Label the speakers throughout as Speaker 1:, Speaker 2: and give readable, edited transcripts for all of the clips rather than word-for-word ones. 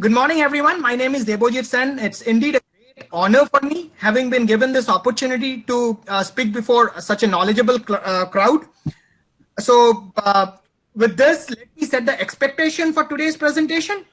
Speaker 1: Good morning, everyone. My name is Debojit Sen. It's indeed a great honor for me, having been given this opportunity to speak before such a knowledgeable crowd. So, with this, let me set the expectation for today's presentation.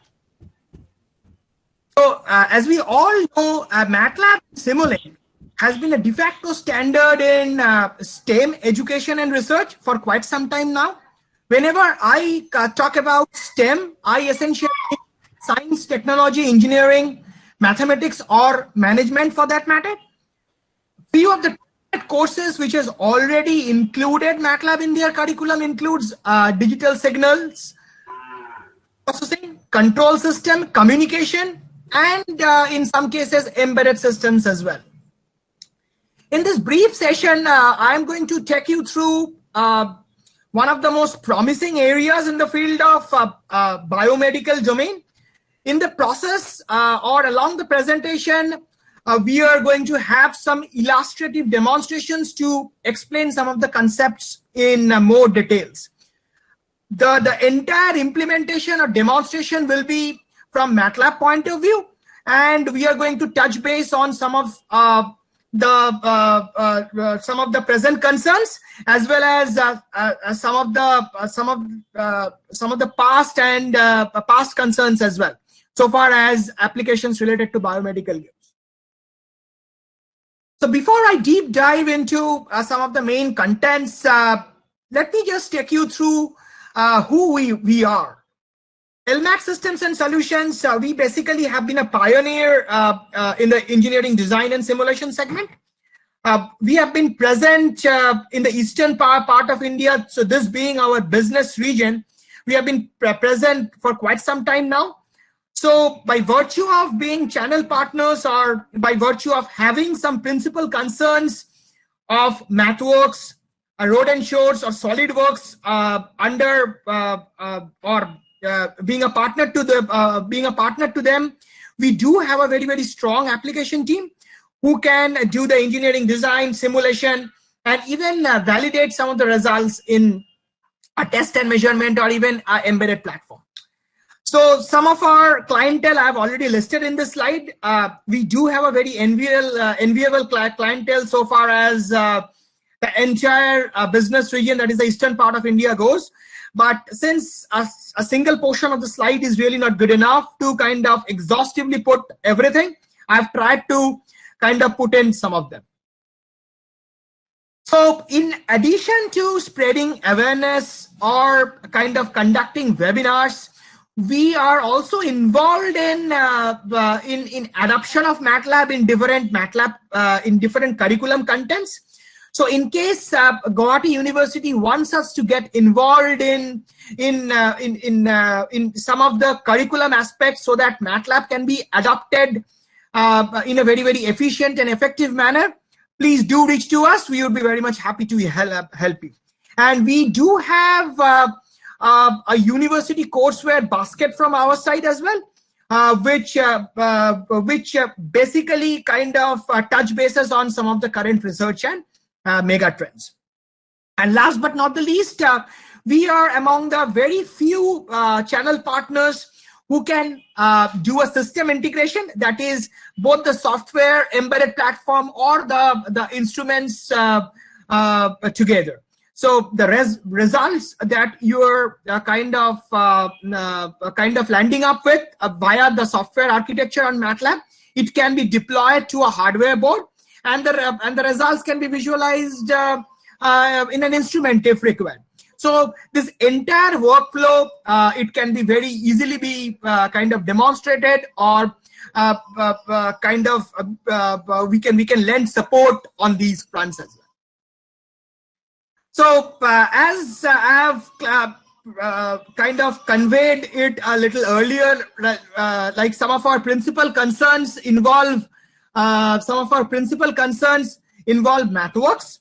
Speaker 1: So, as we all know, MATLAB Simulink has been a de facto standard in STEM education and research for quite some time now. Whenever I talk about STEM, I essentially mean science, technology, engineering, mathematics, or management for that matter. Few of the courses which has already included MATLAB in their curriculum includes digital signals processing, control system, communication, and in some cases embedded systems as well. In this brief session, I'm going to take you through one of the most promising areas in the field of biomedical domain. In the process or along the presentation, we are going to have some illustrative demonstrations to explain some of the concepts in more details. The entire implementation or demonstration will be from MATLAB point of view, and we are going to touch base on some of the present concerns, as well as some of the past and past concerns as well, so far as applications related to biomedical use. So before I deep dive into some of the main contents, let me just take you through who we are. LMAX Systems and Solutions, we basically have been a pioneer in the engineering design and simulation segment. We have been present in the eastern part of India, so this being our business region, we have been present for quite some time now. So by virtue of being channel partners, or by virtue of having some principal concerns of MathWorks, Rohde & Schwarz, or SolidWorks being a partner to them, we do have a very strong application team who can do the engineering design, simulation, and even validate some of the results in a test and measurement or even an embedded platform. So some of our clientele I have already listed in this slide. We do have a very enviable clientele so far as the entire business region, that is the eastern part of India, goes. But since a single portion of the slide is really not good enough to kind of exhaustively put everything, I've tried to kind of put in some of them. So in addition to spreading awareness or kind of conducting webinars, we are also involved in adoption of MATLAB in different curriculum contents. So in case Guwahati University wants us to get involved in some of the curriculum aspects so that MATLAB can be adopted in a very efficient and effective manner, please do reach to us. We would be very much happy to help you. And we do have a university courseware basket from our side as well, which basically kind of touch bases on some of the current research and mega trends. And last but not the least, we are among the very few channel partners who can do a system integration, that is both the software, embedded platform, or the instruments together. So the results that you're kind of landing up with via the software architecture on MATLAB, it can be deployed to a hardware board, and the results can be visualized in an instrument if required. So this entire workflow, it can be very easily be kind of demonstrated, or we can lend support on these fronts as well. So as I have kind of conveyed it a little earlier, like some of our principal concerns involve MathWorks,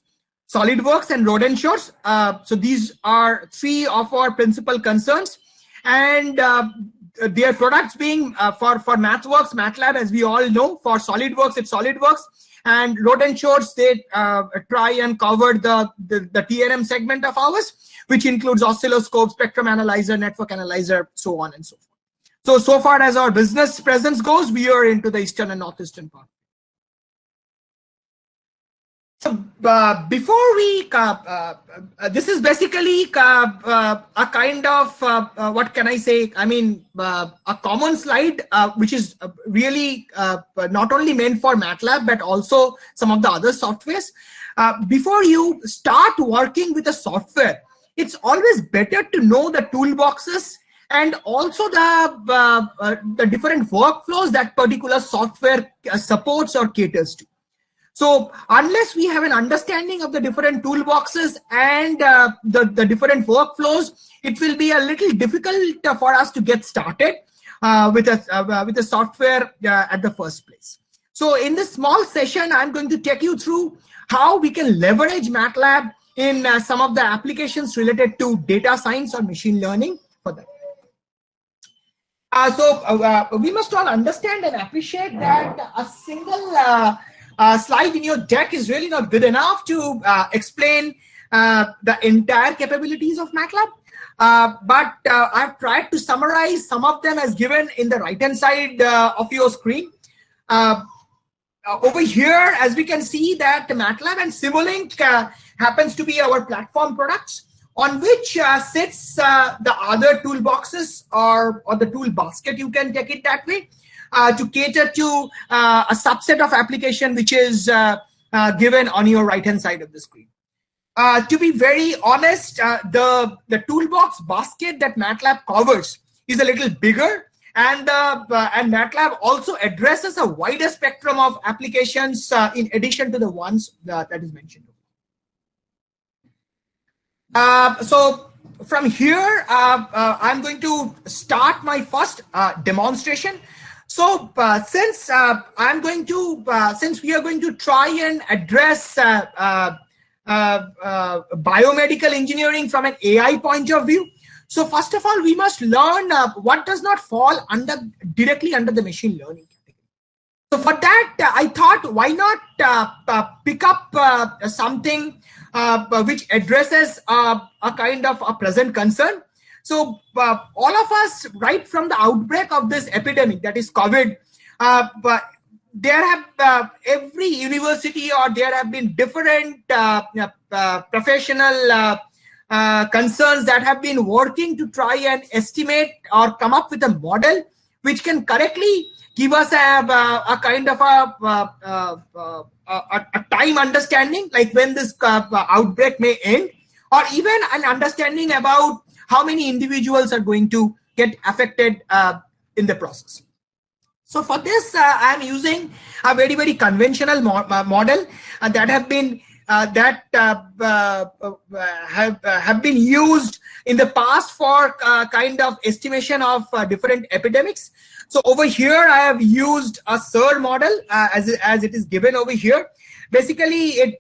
Speaker 1: SolidWorks, and Rohde & Schwarz. So these are three of our principal concerns, and their products being for MathWorks, MATLAB, as we all know. For SolidWorks, it's SolidWorks, and Rohde & Schwarz, they try and cover the TNM segment of ours, which includes oscilloscope, spectrum analyzer, network analyzer, so on and so forth. So far as our business presence goes, we are into the eastern and northeastern part. So before we, this is basically a kind of, what can I say? I mean, a common slide, which is really not only meant for MATLAB, but also some of the other softwares. Before you start working with a software, it's always better to know the toolboxes and also the different workflows that particular software supports or caters to. So unless we have an understanding of the different toolboxes and the different workflows, it will be a little difficult for us to get started with a software at the first place. So in this small session, I'm going to take you through how we can leverage MATLAB in some of the applications related to data science or machine learning for that. We must all understand and appreciate that a single slide in your deck is really not good enough to explain the entire capabilities of MATLAB. But I've tried to summarize some of them as given in the right-hand side of your screen. Over here, as we can see that MATLAB and Simulink happens to be our platform products, on which sits the other toolboxes or the tool basket, you can take it that way, to cater to a subset of application which is given on your right-hand side of the screen. To be very honest, the toolbox basket that MATLAB covers is a little bigger, and MATLAB also addresses a wider spectrum of applications in addition to the ones that is mentioned. So from here, I'm going to start my first demonstration. So since we are going to try and address biomedical engineering from an AI point of view, so first of all, we must learn what does not fall directly under the machine learning category. So for that, I thought, why not pick up something which addresses a kind of a present concern. So all of us, right from the outbreak of this epidemic, that is COVID, there have every university or there have been different professional concerns that have been working to try and estimate or come up with a model which can correctly give us a kind of a time understanding, like when this outbreak may end, or even an understanding about how many individuals are going to get affected in the process. So for this, I'm using a very, very conventional model that have been have been used in the past for kind of estimation of different epidemics. So over here, I have used a SIR model as it is given over here. Basically,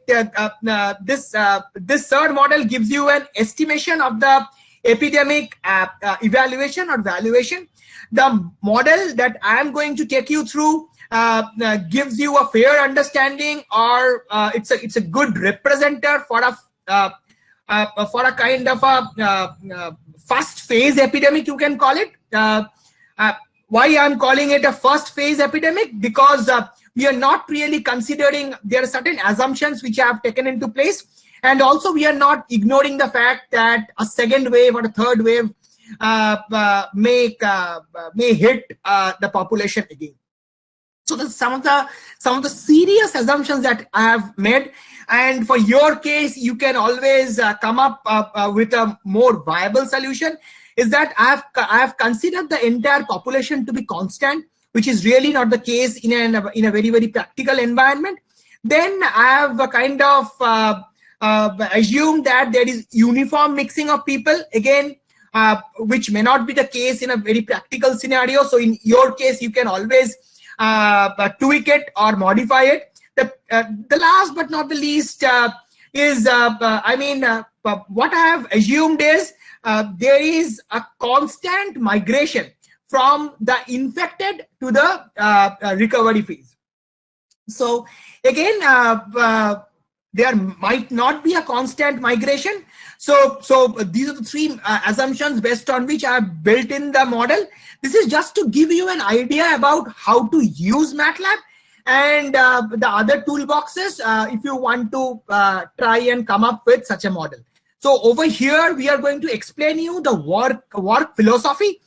Speaker 1: this SIR model gives you an estimation of the epidemic evaluation or valuation. The model that I am going to take you through gives you a fair understanding, or it's a good representative for a kind of a first phase epidemic, you can call it. Why I'm calling it a first phase epidemic? Because we are not really considering, there are certain assumptions which have taken into place, and also we are not ignoring the fact that a second wave or a third wave may hit the population again. So that's some of the serious assumptions that I have made, and for your case, you can always come up with a more viable solution. Is that I have considered the entire population to be constant, which is really not the case in a very, very practical environment. Then I have a kind of assumed that there is uniform mixing of people, again, which may not be the case in a very practical scenario. So in your case, you can always tweak it or modify it. The last but not the least is, what I have assumed is there is a constant migration from the infected to the recovery phase. So again, there might not be a constant migration. So these are the three assumptions based on which I have built in the model. This is just to give you an idea about how to use MATLAB and the other toolboxes if you want to try and come up with such a model. So over here, we are going to explain you the work philosophy.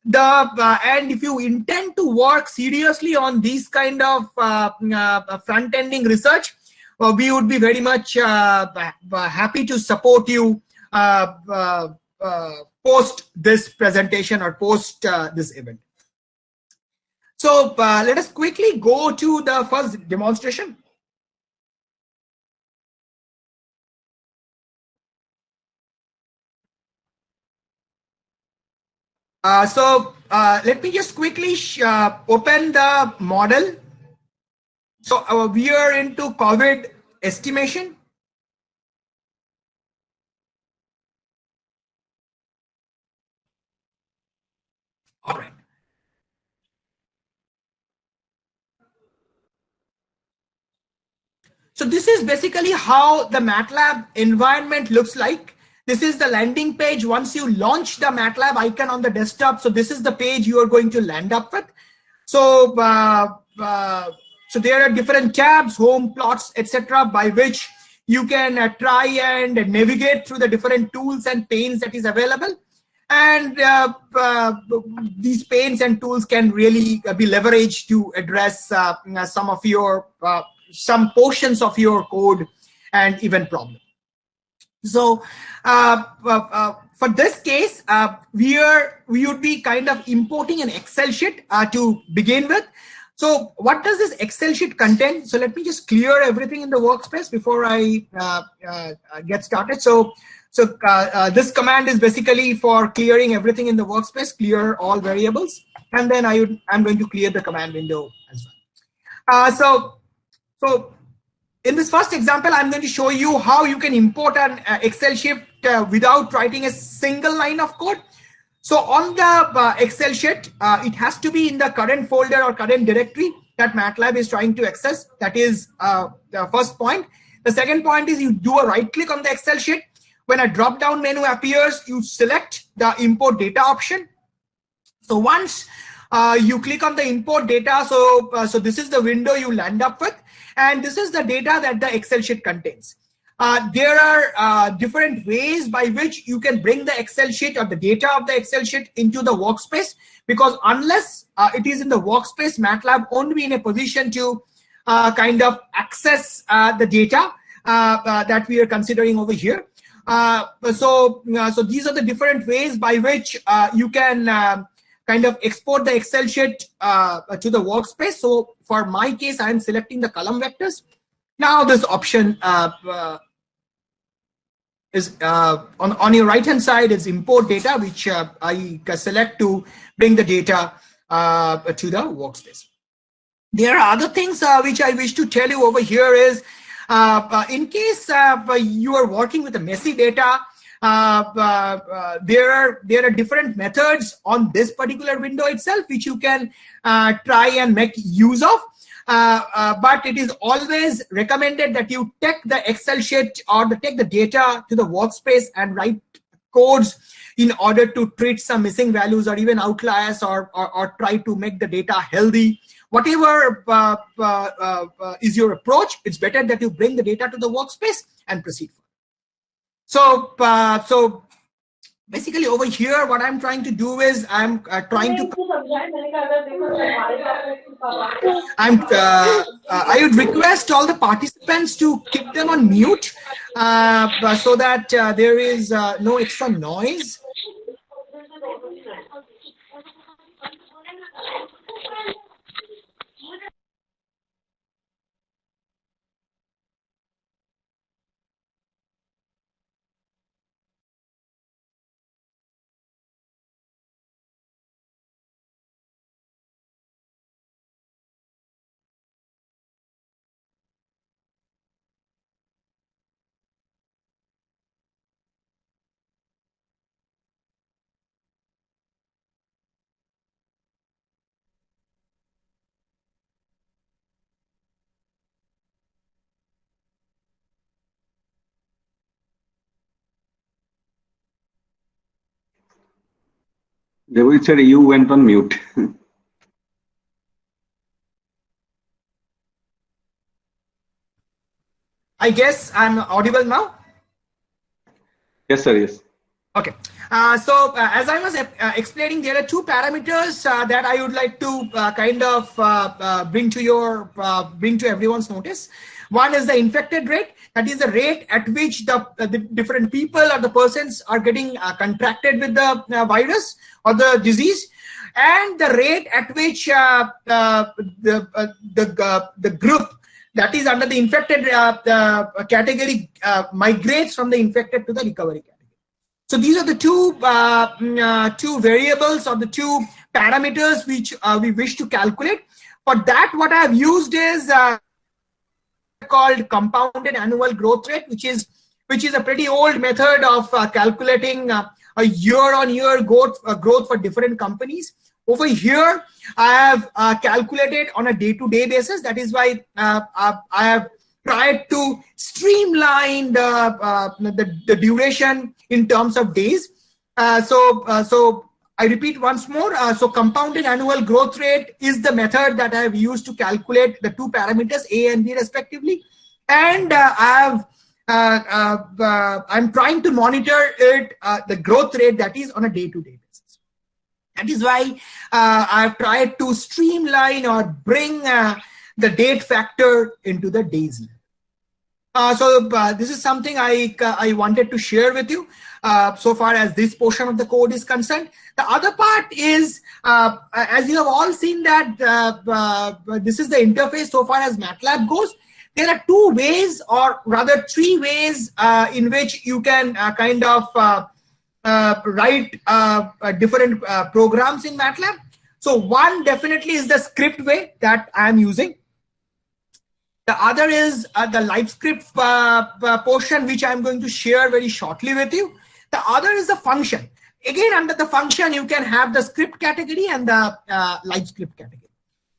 Speaker 1: And if you intend to work seriously on these kind of front-ending research, we would be very much happy to support you post this presentation or post this event. So let us quickly go to the first demonstration. Let me just quickly open the model. So we are into COVID estimation. All right. So this is basically how the MATLAB environment looks like. This is the landing page once you launch the MATLAB icon on the desktop. So this is the page you are going to land up with. So so there are different tabs, home, plots, etc., by which you can try and navigate through the different tools and panes that is available. And these panes and tools can really be leveraged to address some of your some portions of your code and even problem. So for this case, we would be kind of importing an Excel sheet to begin with. So what does this Excel sheet contain? So let me just clear everything in the workspace before I get started. So this command is basically for clearing everything in the workspace, clear all variables, and then I'm going to clear the command window as well. So in this first example, I'm going to show you how you can import an Excel sheet without writing a single line of code. So on the Excel sheet, it has to be in the current folder or current directory that MATLAB is trying to access. That is the first point. The second point is you do a right click on the Excel sheet. When a drop down menu appears, you select the import data option. So once you click on the import data, so this is the window you land up with, and this is the data that the Excel sheet contains. There are different ways by which you can bring the Excel sheet or the data of the Excel sheet into the workspace, because unless it is in the workspace, MATLAB won't be in a position to kind of access the data that we are considering over here. So these are the different ways by which you can kind of export the Excel sheet to the workspace. So for my case, I'm selecting the column vectors. Now this option is on your right hand side is import data, which I select to bring the data to the workspace. There are other things which I wish to tell you over here is in case you are working with a messy data, there are different methods on this particular window itself which you can try and make use of. But it is always recommended that you take the Excel sheet or take the data to the workspace and write codes in order to treat some missing values or even outliers, or try to make the data healthy. Whatever is your approach, it's better that you bring the data to the workspace and proceed. So basically over here, what I'm trying to do is I would request all the participants to keep them on mute so that there is no extra noise.
Speaker 2: David said you went on mute.
Speaker 1: I guess I'm audible now.
Speaker 2: Yes, sir. Yes.
Speaker 1: Okay. As I was explaining, there are two parameters that I would like to bring to everyone's notice. One is the infected rate, that is the rate at which the different people or the persons are getting contracted with the virus or the disease, and the rate at which the group that is under the infected category migrates from the infected to the recovery category. So these are the two variables or the two parameters which we wish to calculate. For that, what I have used is called compounded annual growth rate, which is a pretty old method of calculating a year-on-year growth for different companies. Over here, I have calculated on a day-to-day basis. That is why I have tried to streamline the duration in terms of days. So I repeat once more. So compounded annual growth rate is the method that I have used to calculate the two parameters A and B respectively, and I'm trying to monitor it the growth rate that is on a day-to-day basis. That is why I've tried to streamline or bring the date factor into the days level. This is something I wanted to share with you so far as this portion of the code is concerned. The other part is, as you have all seen that this is the interface so far as MATLAB goes. There are two ways, or rather three ways in which you can write different programs in MATLAB. So one definitely is the script way that I am using. The other is the LiveScript portion, which I'm going to share very shortly with you. The other is the function. Again, under the function, you can have the script category and the LiveScript category.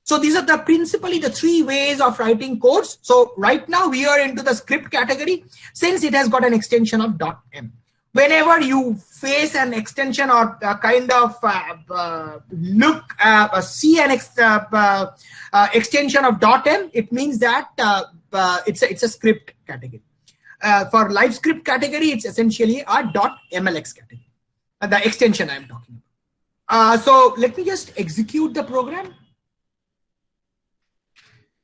Speaker 1: So these are principally the three ways of writing codes. So right now we are into the script category since it has got an extension of .m. Whenever you face an extension or see an extension of .m, it means that it's a script category. For LiveScript category, it's essentially a .mlx category, the extension I'm talking about. So let me just execute the program.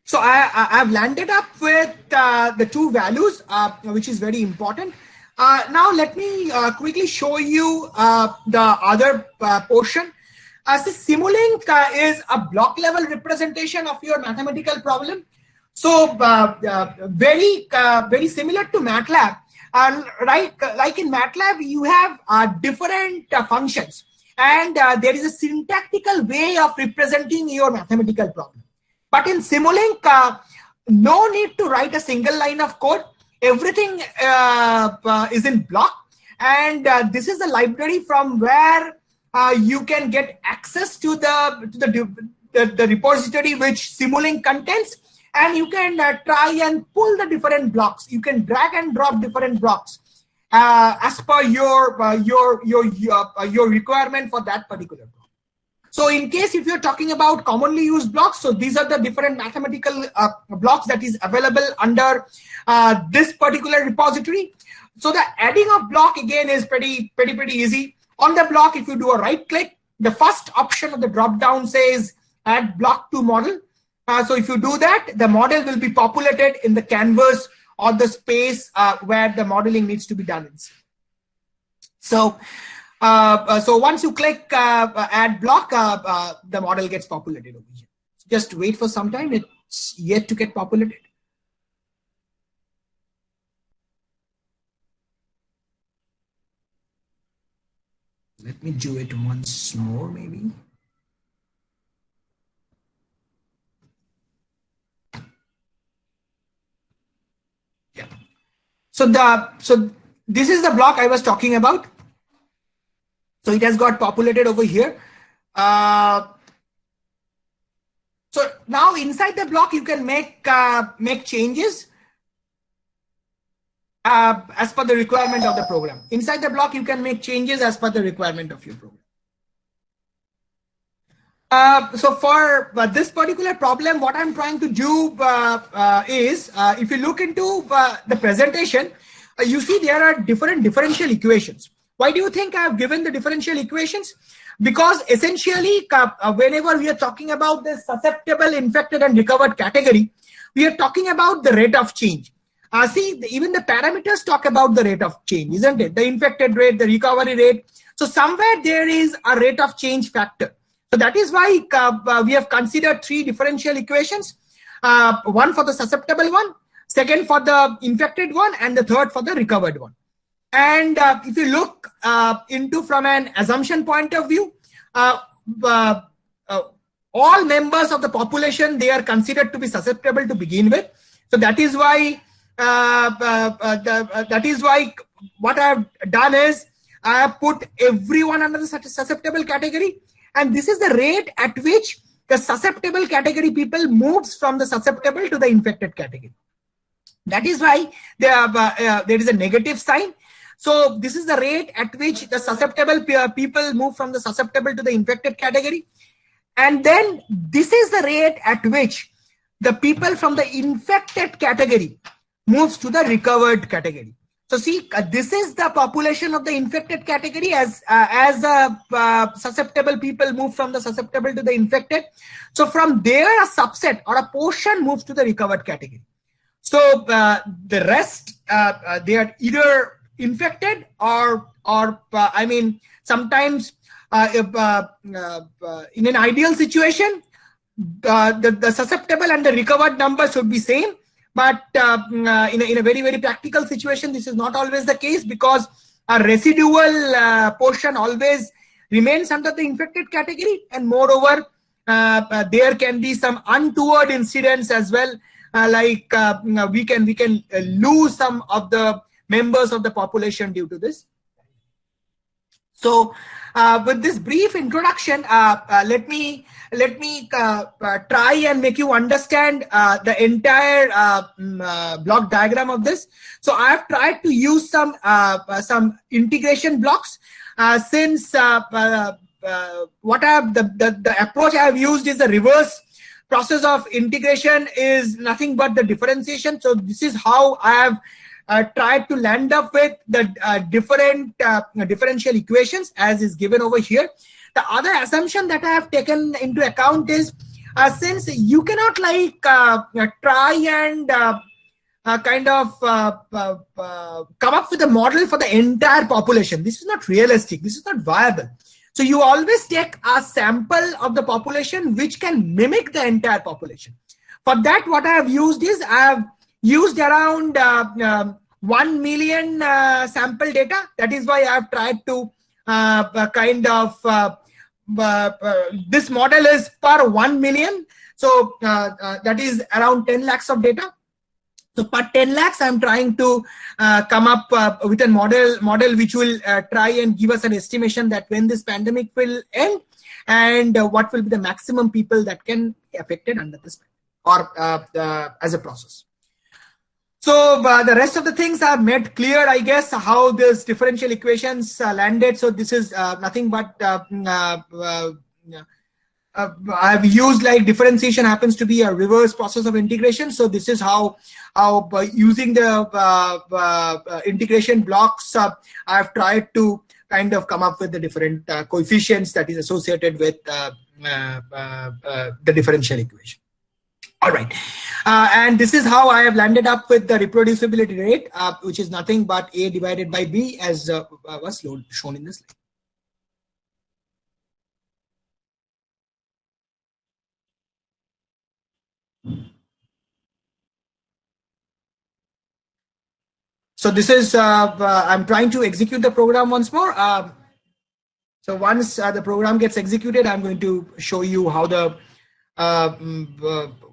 Speaker 1: So I've landed up with the two values, which is very important. Now let me quickly show you the other portion. So Simulink is a block level representation of your mathematical problem. So very similar to MATLAB. Right, like in MATLAB, you have different functions, and there is a syntactical way of representing your mathematical problem. But in Simulink, no need to write a single line of code. Everything is in block, and this is the library from where you can get access to the repository which Simulink contains, and you can try and pull the different blocks. You can drag and drop different blocks as per your requirement for that particular block. So in case if you're talking about commonly used blocks, so these are the different mathematical blocks that is available under this particular repository. So the adding of block again is pretty easy. On the block, if you do a right click, the first option of the drop down says add block to model. So if you do that, the model will be populated in the canvas or the space where the modeling needs to be done inside. So once you click add block, the model gets populated over here. Just wait for some time. It's yet to get populated. Let me do it once more, maybe. Yeah. So this is the block I was talking about. So it has got populated over here. So now inside the block, you can make changes as per the requirement of the program. Inside the block, you can make changes as per the requirement of your program. So for this particular problem, what I'm trying to do is, if you look into the presentation, you see there are different differential equations. Why do you think I have given the differential equations? Because essentially, whenever we are talking about the susceptible, infected, and recovered category, we are talking about the rate of change. See, even the parameters talk about the rate of change, isn't it? The infected rate, the recovery rate. So somewhere there is a rate of change factor. So that is why we have considered three differential equations, one for the susceptible one, second for the infected one, and the third for the recovered one. And if you look into from an assumption point of view, all members of the population, they are considered to be susceptible to begin with. So that is why what I have done is I have put everyone under the susceptible category, and this is the rate at which the susceptible category people moves from the susceptible to the infected category. That is why there is a negative sign. So this is the rate at which the susceptible people move from the susceptible to the infected category. And then this is the rate at which the people from the infected category moves to the recovered category. So see, this is the population of the infected category as susceptible people move from the susceptible to the infected. So from there, a subset or a portion moves to the recovered category. So the rest, they are either infected or I mean, sometimes in an ideal situation, the susceptible and the recovered numbers should be same. But in a very, very practical situation, this is not always the case, because a residual portion always remains under the infected category. And moreover, there can be some untoward incidents as well, like we can lose some of the members of the population due to this. So with this brief introduction, let me try and make you understand the entire block diagram of this. So I have tried to use some integration blocks, since what the approach I have used is the reverse process of integration, is nothing but the differentiation. So this is how I have tried to land up with the different differential equations as is given over here. The other assumption that I have taken into account is, since you cannot like try and kind of come up with a model for the entire population. This is not realistic. This is not viable. So you always take a sample of the population which can mimic the entire population. For that, what I have used is, I have used around 1 million sample data. That is why I have tried to this model is per 1 million. So that is around 10 lakhs of data. So per 10 lakhs, I'm trying to come up with a model which will try and give us an estimation that when this pandemic will end, and what will be the maximum people that can be affected under this or as a process. So the rest of the things are made clear, I guess, how this differential equations landed. So this is nothing but I've used like differentiation happens to be a reverse process of integration. So this is how by using the integration blocks, I've tried to kind of come up with the different coefficients that is associated with the differential equation. All right, and this is how I have landed up with the reproducibility rate, which is nothing but A divided by B, as was shown in this slide. So this is, I'm trying to execute the program once more. So once the program gets executed, I'm going to show you how the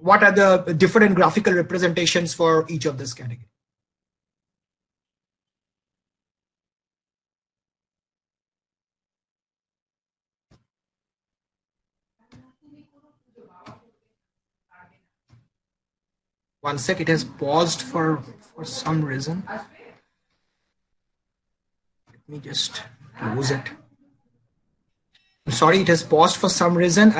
Speaker 1: what are the different graphical representations for each of this category. One sec, it has paused for some reason. Let me just close it. Sorry, it has paused for some reason.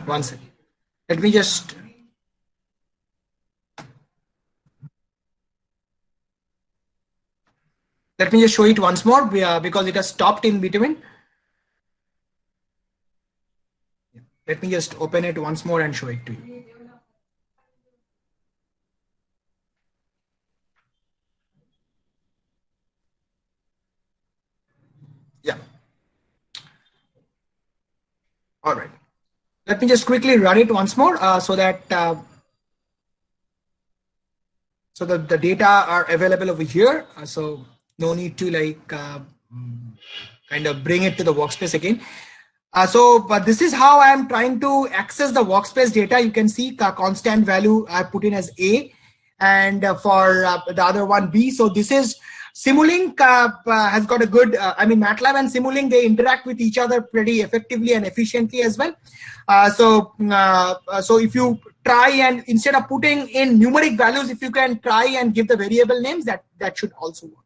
Speaker 1: One second. Let me just. Let me just show it once more because it has stopped in between. Let me just open it once more and show it to you. Yeah. All right. Let me just quickly run it once more so that the data are available over here. So no need to kind of bring it to the workspace again. But this is how I am trying to access the workspace data. You can see constant value I put in as A, and for the other one B. So this is Simulink has got a good, MATLAB and Simulink, they interact with each other pretty effectively and efficiently as well. So if you try and instead of putting in numeric values, if you can try and give the variable names, that should also work.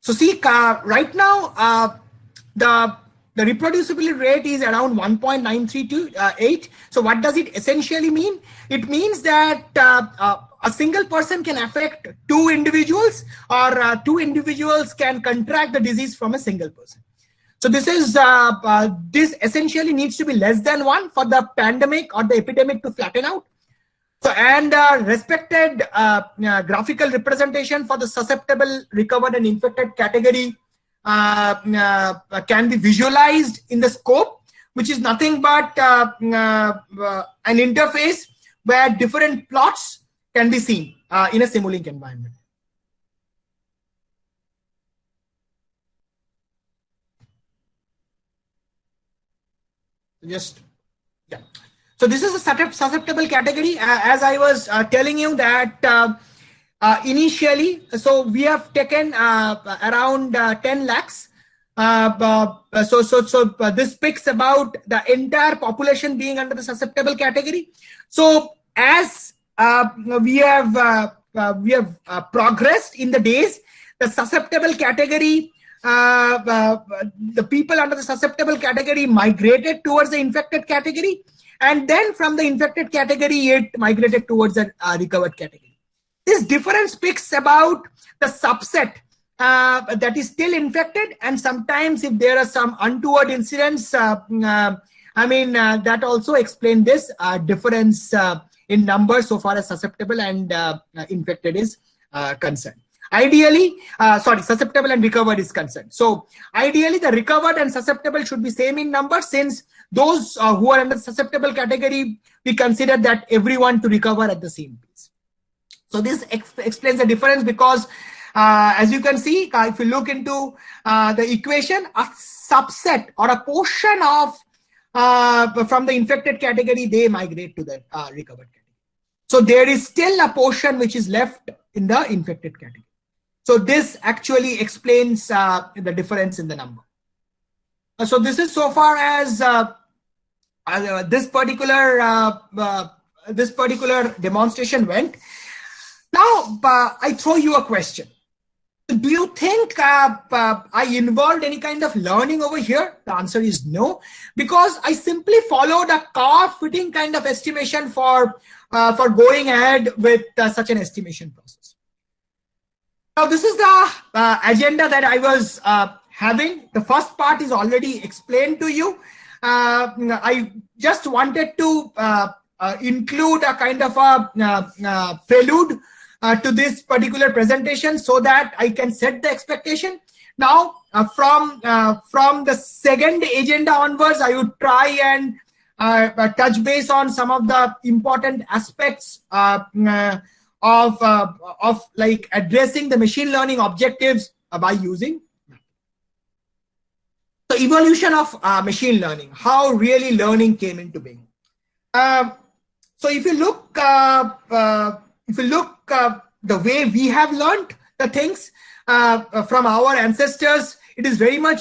Speaker 1: So see, right now, the reproducibility rate is around 1.9328. So what does it essentially mean? It means that a single person can affect two individuals, or two individuals can contract the disease from a single person. So this is this essentially needs to be less than 1 for the pandemic or the epidemic to flatten out. So, and respected graphical representation for the susceptible, recovered, and infected category can be visualized in the scope, which is nothing but an interface where different plots can be seen in a Simulink environment. Just, yeah. So this is a susceptible category. As I was telling you that initially, so we have taken around 10 lakhs. So this speaks about the entire population being under the susceptible category. So as we have progressed in the days, the susceptible category, the people under the susceptible category migrated towards the infected category. And then from the infected category, it migrated towards the recovered category. This difference speaks about the subset that is still infected, and sometimes if there are some untoward incidents, that also explain this difference in numbers so far as susceptible and infected is concerned. Ideally, susceptible and recovered is concerned. So ideally, the recovered and susceptible should be same in number, since those who are under the susceptible category, we consider that everyone to recover at the same pace. So this explains the difference, because as you can see, if you look into the equation, a subset or a portion of from the infected category, they migrate to the recovered category. So there is still a portion which is left in the infected category. So this actually explains the difference in the number. So this is so far as this particular demonstration went. Now I throw you a question. Do you think I involved any kind of learning over here? The answer is no, because I simply followed a car fitting kind of estimation for going ahead with such an estimation process. Now this is the agenda that I was having. The first part is already explained to you. I just wanted to include a kind of a prelude to this particular presentation so that I can set the expectation. Now, from the second agenda onwards, I would try and touch base on some of the important aspects of like addressing the machine learning objectives by using. So evolution of machine learning, how really learning came into being. So if you look the way we have learned the things from our ancestors, it is very much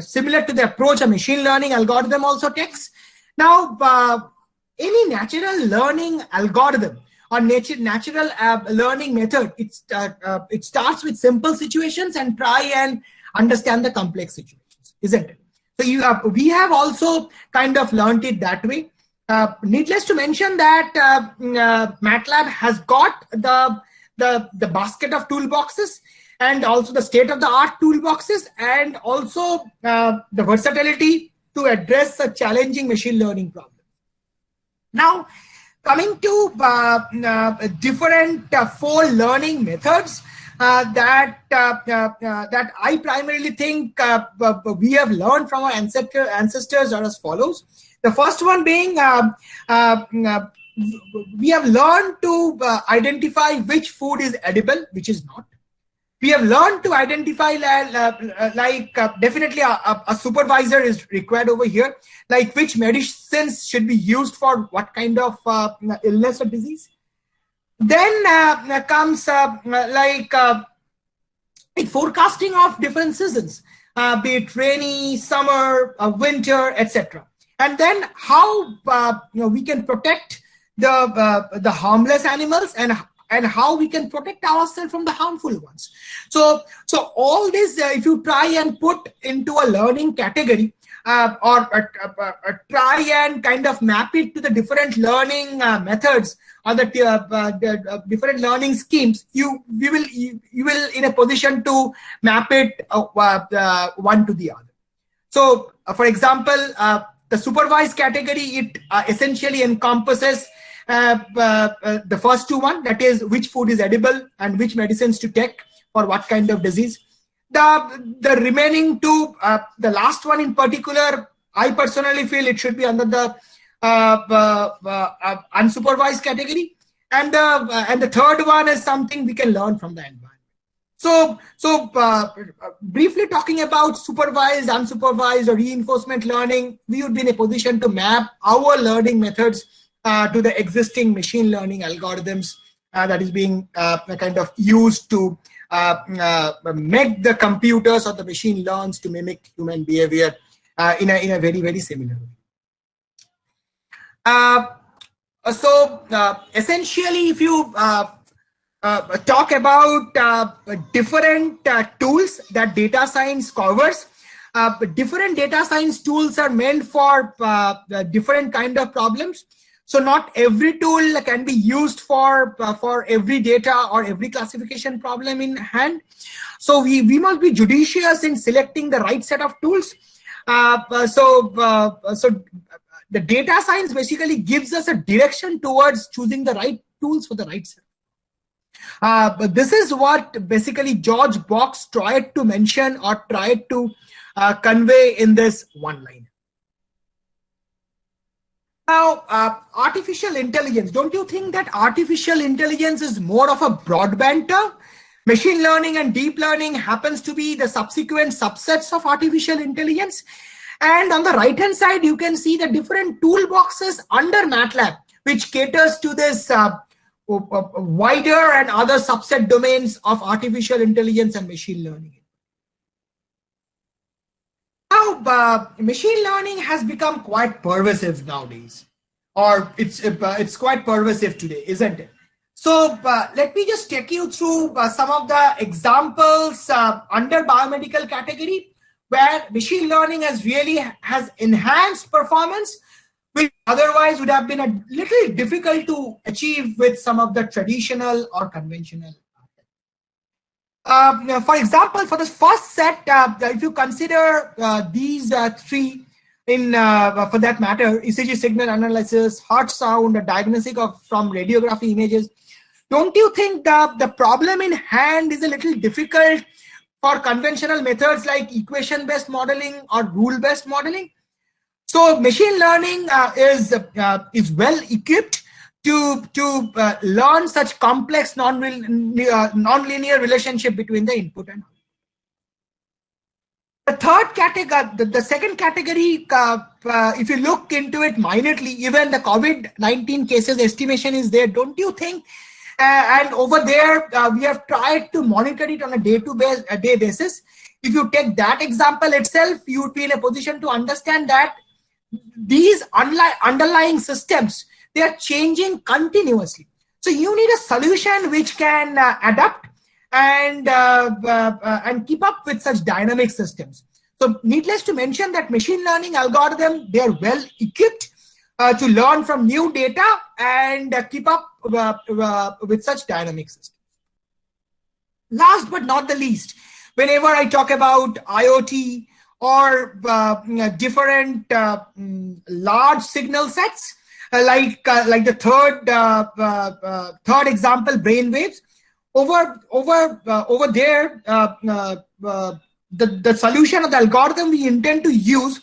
Speaker 1: similar to the approach a machine learning algorithm also takes. Now, any natural learning algorithm or natural learning method, it starts with simple situations and try and understand the complex situations, isn't it? So we have also kind of learned it that way. Needless to mention that MATLAB has got the basket of toolboxes and also the state-of-the-art toolboxes and also the versatility to address a challenging machine learning problem. Now, coming to different four learning methods that I primarily think we have learned from our ancestors are as follows. The first one being we have learned to identify which food is edible, which is not. We have learned to identify definitely a supervisor is required over here, like which medicines should be used for what kind of illness or disease. Then comes forecasting of different seasons, be it rainy, summer, winter, etc. And then how we can protect the harmless animals and how we can protect ourselves from the harmful ones. So all this, if you try and put into a learning category or try and kind of map it to the different learning methods or the different learning schemes, you will in a position to map it one to the other. So, for example, the supervised category, it essentially encompasses the first two one, that is which food is edible and which medicines to take for what kind of disease. The remaining two, the last one in particular, I personally feel it should be under the unsupervised category, and the third one is something we can learn from the environment. So briefly talking about supervised, unsupervised, or reinforcement learning, we would be in a position to map our learning methods to the existing machine learning algorithms that is being kind of used to make the computers or the machine learns to mimic human behavior in a very, very similar way. Essentially, if you talk about different tools that data science covers, different data science tools are meant for different kind of problems. So not every tool can be used for every data or every classification problem in hand. So we must be judicious in selecting the right set of tools. So the data science basically gives us a direction towards choosing the right tools for the right set. But this is what basically George Box tried to mention or tried to convey in this one line. Now, artificial intelligence, don't you think that artificial intelligence is more of a broadband term? Machine learning and deep learning happens to be the subsequent subsets of artificial intelligence. And on the right hand side, you can see the different toolboxes under MATLAB, which caters to this wider and other subset domains of artificial intelligence and machine learning. Now, machine learning has become quite pervasive nowadays, or it's quite pervasive today, isn't it? So let me just take you through some of the examples under biomedical category where machine learning has enhanced performance, which otherwise would have been a little difficult to achieve with some of the traditional or conventional. For example, for the first set, if you consider these three, for that matter, ECG signal analysis, heart sound, a diagnostic from radiography images, don't you think the problem in hand is a little difficult for conventional methods like equation-based modeling or rule-based modeling? So machine learning is well equipped to learn such complex non-linear relationship between the input and output. The third category, the second category, if you look into it minutely, even the COVID-19 cases estimation is there. Don't you think And over there, we have tried to monitor it on a day basis. If you take that example itself, you would be in a position to understand that these underlying systems, they are changing continuously. So you need a solution which can adapt and keep up with such dynamic systems. So needless to mention that machine learning algorithm, they are well equipped to learn from new data and keep up with such dynamic systems. Last but not the least, whenever I talk about IoT or different large signal sets, like the third example, brainwaves, over there, the solution of the algorithm we intend to use,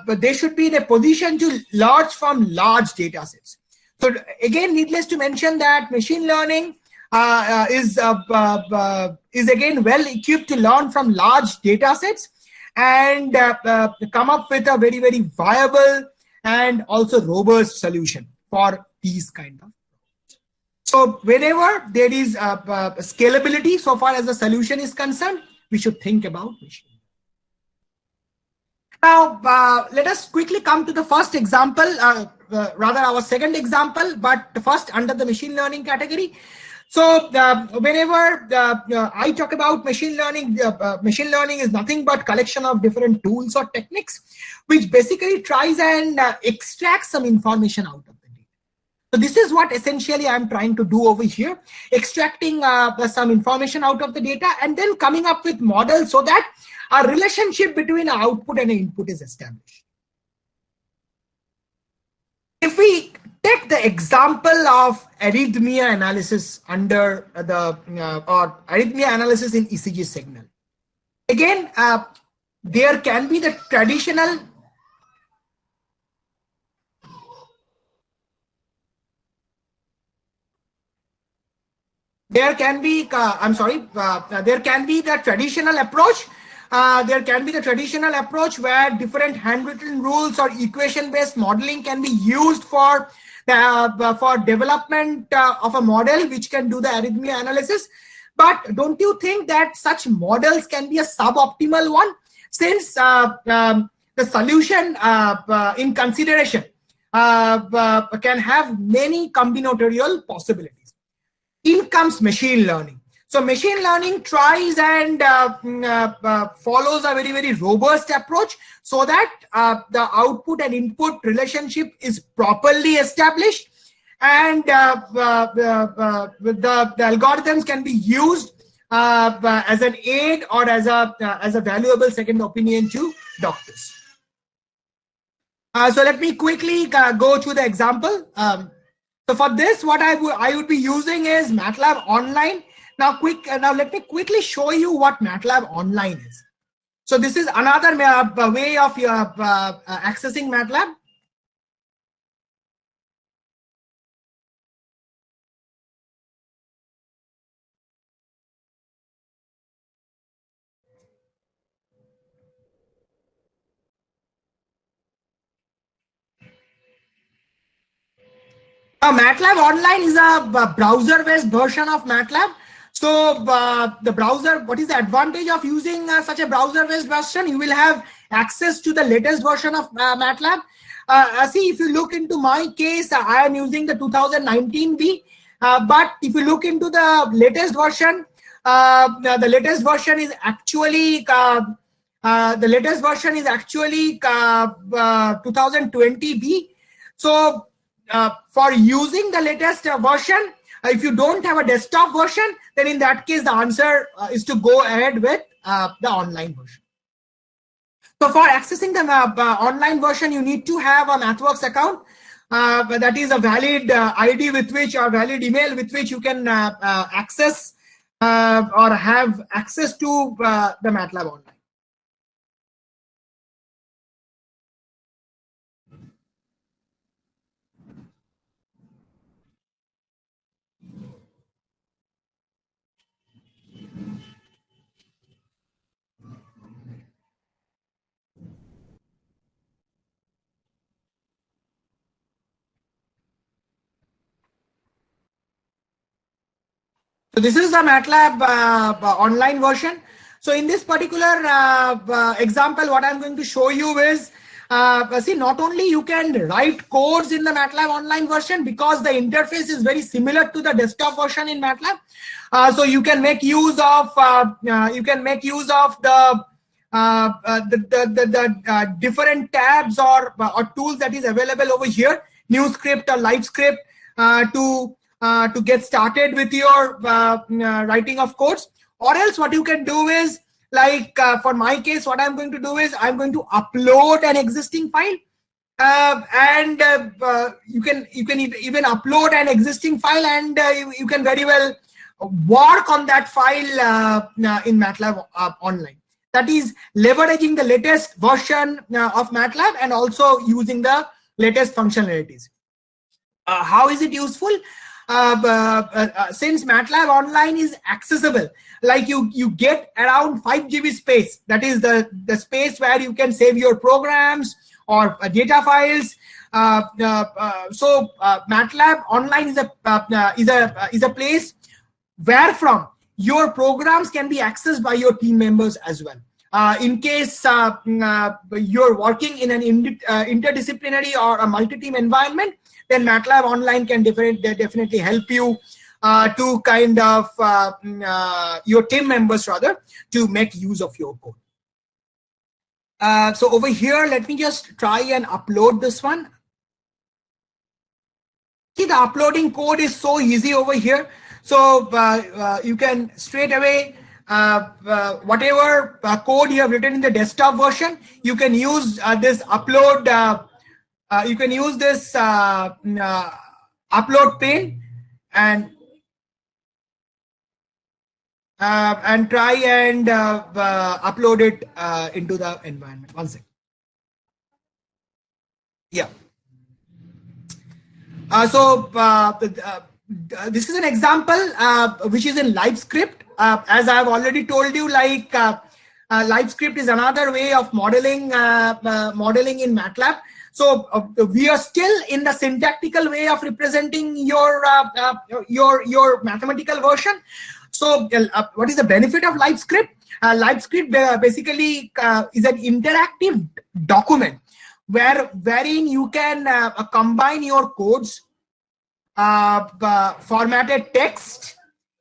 Speaker 1: they should be in a position to learn from large data sets. So again, needless to mention that machine learning is again well equipped to learn from large data sets and come up with a very, very viable and also robust solution for these kind of. So whenever there is scalability, so far as the solution is concerned, we should think about machine. Now, let us quickly come to the first example, rather our second example, but first under the machine learning category. So whenever I talk about machine learning is nothing but collection of different tools or techniques, which basically tries and extracts some information out of the data. So this is what essentially I'm trying to do over here, extracting some information out of the data and then coming up with models so that a relationship between an output and an input is established. If we take the example of arrhythmia analysis under the or arrhythmia analysis in ECG signal, again, there can be the traditional there can be the traditional approach. There can be the traditional approach where different handwritten rules or equation-based modeling can be used for development of a model which can do the arrhythmia analysis. But don't you think that such models can be a suboptimal one, since the solution in consideration can have many combinatorial possibilities? In comes machine learning. So machine learning tries and follows a very, very robust approach so that the output and input relationship is properly established, and the algorithms can be used as an aid or as a valuable second opinion to doctors. So let me quickly go through the example. So for this, what I would be using is MATLAB Online. Now let me quickly show you what MATLAB Online is. So this is another way of accessing MATLAB. MATLAB Online is a browser-based version of MATLAB. So the browser, what is the advantage of using such a browser-based version? You will have access to the latest version of MATLAB. See, if you look into my case, I am using the 2019B. But if you look into the latest version is actually 2020B. So for using the latest version, if you don't have a desktop version, then in that case, the answer is to go ahead with the online version. So for accessing the online version, you need to have a MathWorks account. That is a valid ID with which, or valid email with which you can access or have access to the MATLAB Online. So this is the MATLAB online version. So in this particular example, what I'm going to show you is, see, not only you can write codes in the MATLAB online version because the interface is very similar to the desktop version in MATLAB. So you can make use of the different tabs or tools that is available over here, new script or live script, to get started with your writing of codes. Or else what you can do is, like for my case, what I'm going to do is I'm going to upload an existing file, and you can even upload an existing file, and you can very well work on that file in MATLAB online. That is leveraging the latest version of MATLAB and also using the latest functionalities. How is it useful? Since MATLAB online is accessible, like you get around 5 GB space, that is the space where you can save your programs or data files. So MATLAB online is a place where from your programs can be accessed by your team members as well. In case you're working in an interdisciplinary or a multi-team environment, then MATLAB online can definitely help you to kind of your team members rather to make use of your code. So over here, let me just try and upload this one. See, the uploading code is so easy over here. So you can straight away, whatever code you have written in the desktop version, you can use this upload. You can use this upload pane and try and upload it into the environment. One second. Yeah. This is an example which is in LiveScript. As I have already told you, like LiveScript is another way of modeling in MATLAB. So we are still in the syntactical way of representing your mathematical version. So what is the benefit of LiveScript? LiveScript basically is an interactive document wherein you can combine your codes, formatted text,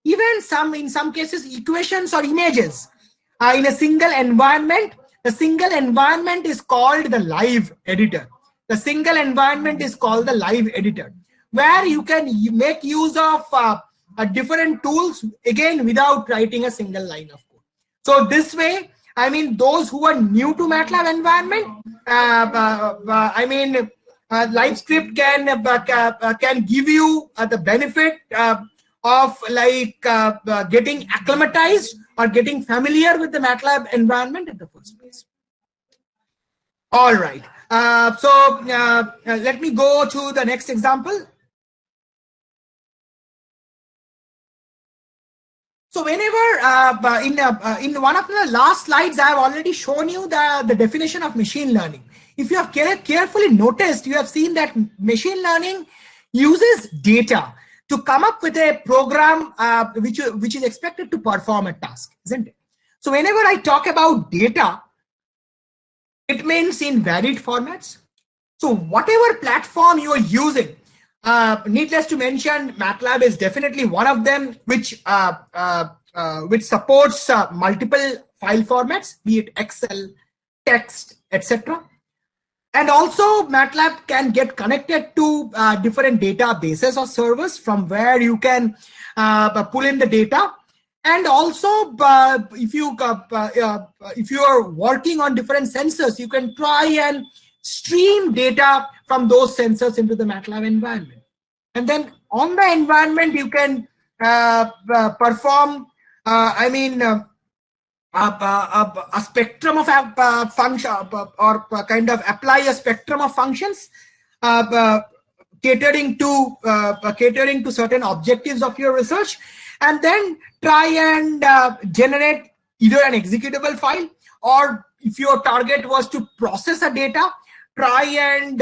Speaker 1: even in some cases equations or images in a single environment. The single environment is called the live editor. The single environment is called the live editor, where you can make use of different tools, again, without writing a single line of code. So this way, I mean, those who are new to MATLAB environment, LiveScript can give you the benefit of like getting acclimatized or getting familiar with the MATLAB environment in the first place. All right. Let me go to the next example. So whenever in one of the last slides, I have already shown you the definition of machine learning. If you have carefully noticed, you have seen that machine learning uses data to come up with a program which is expected to perform a task, isn't it? So whenever I talk about data, it means in varied formats. So whatever platform you are using, needless to mention, MATLAB is definitely one of them, which supports multiple file formats, be it Excel, text, etc. And also MATLAB can get connected to different databases or servers from where you can pull in the data. And also, if you are working on different sensors, you can try and stream data from those sensors into the MATLAB environment. And then on the environment, you can perform, a spectrum of function or kind of apply a spectrum of functions catering to certain objectives of your research, and then try and generate either an executable file, or if your target was to process a data, try and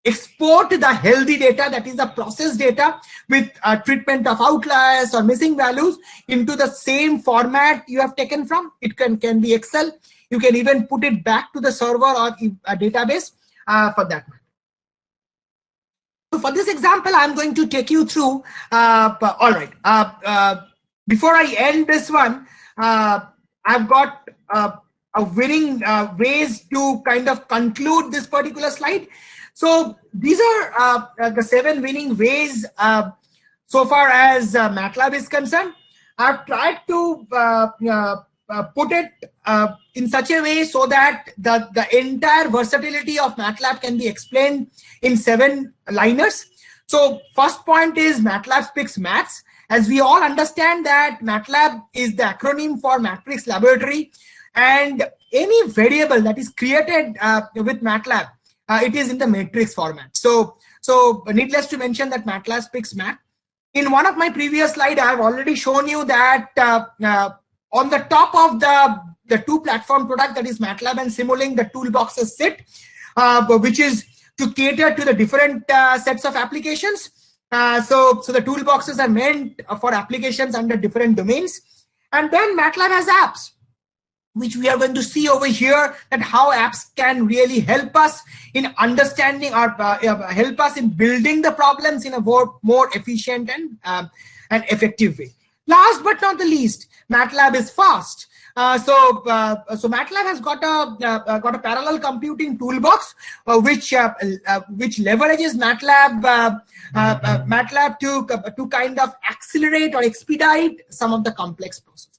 Speaker 1: export the healthy data, that is the process data with treatment of outliers or missing values into the same format you have taken from. It can be Excel. You can even put it back to the server or a database for that matter. So for this example, I'm going to take you through, all right, before I end this one, I've got a winning ways to kind of conclude this particular slide. So these are the 7 winning ways so far as MATLAB is concerned. I've tried to put it in such a way so that the entire versatility of MATLAB can be explained in 7 liners. So first point is MATLAB speaks maths. As we all understand that MATLAB is the acronym for Matrix Laboratory, and any variable that is created with MATLAB, it is in the matrix format. So needless to mention that MATLAB speaks math. In one of my previous slides, I have already shown you that on the top of the 2 platform product, that is MATLAB and Simulink, the toolboxes sit, which is to cater to the different sets of applications. So the toolboxes are meant for applications under different domains. And then MATLAB has apps, which we are going to see over here, that how apps can really help us in understanding or help us in building the problems in a more efficient and effective way. Last but not the least, MATLAB is fast. So MATLAB has got a parallel computing toolbox which leverages MATLAB to kind of accelerate or expedite some of the complex processes.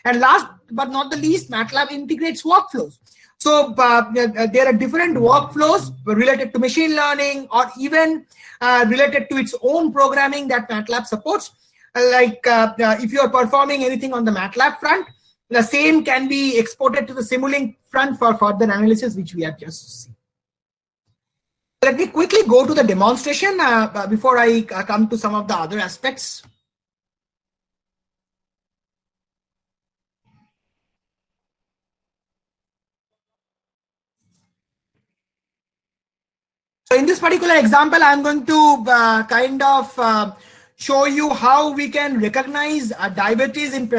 Speaker 1: And last but not the least, MATLAB integrates workflows. So there are different workflows related to machine learning or even related to its own programming that MATLAB supports. Like if you are performing anything on the MATLAB front, the same can be exported to the Simulink front for further analysis, which we have just seen. Let me quickly go to the demonstration before I come to some of the other aspects. So in this particular example, I'm going to kind of show you how we can recognize diabetes in in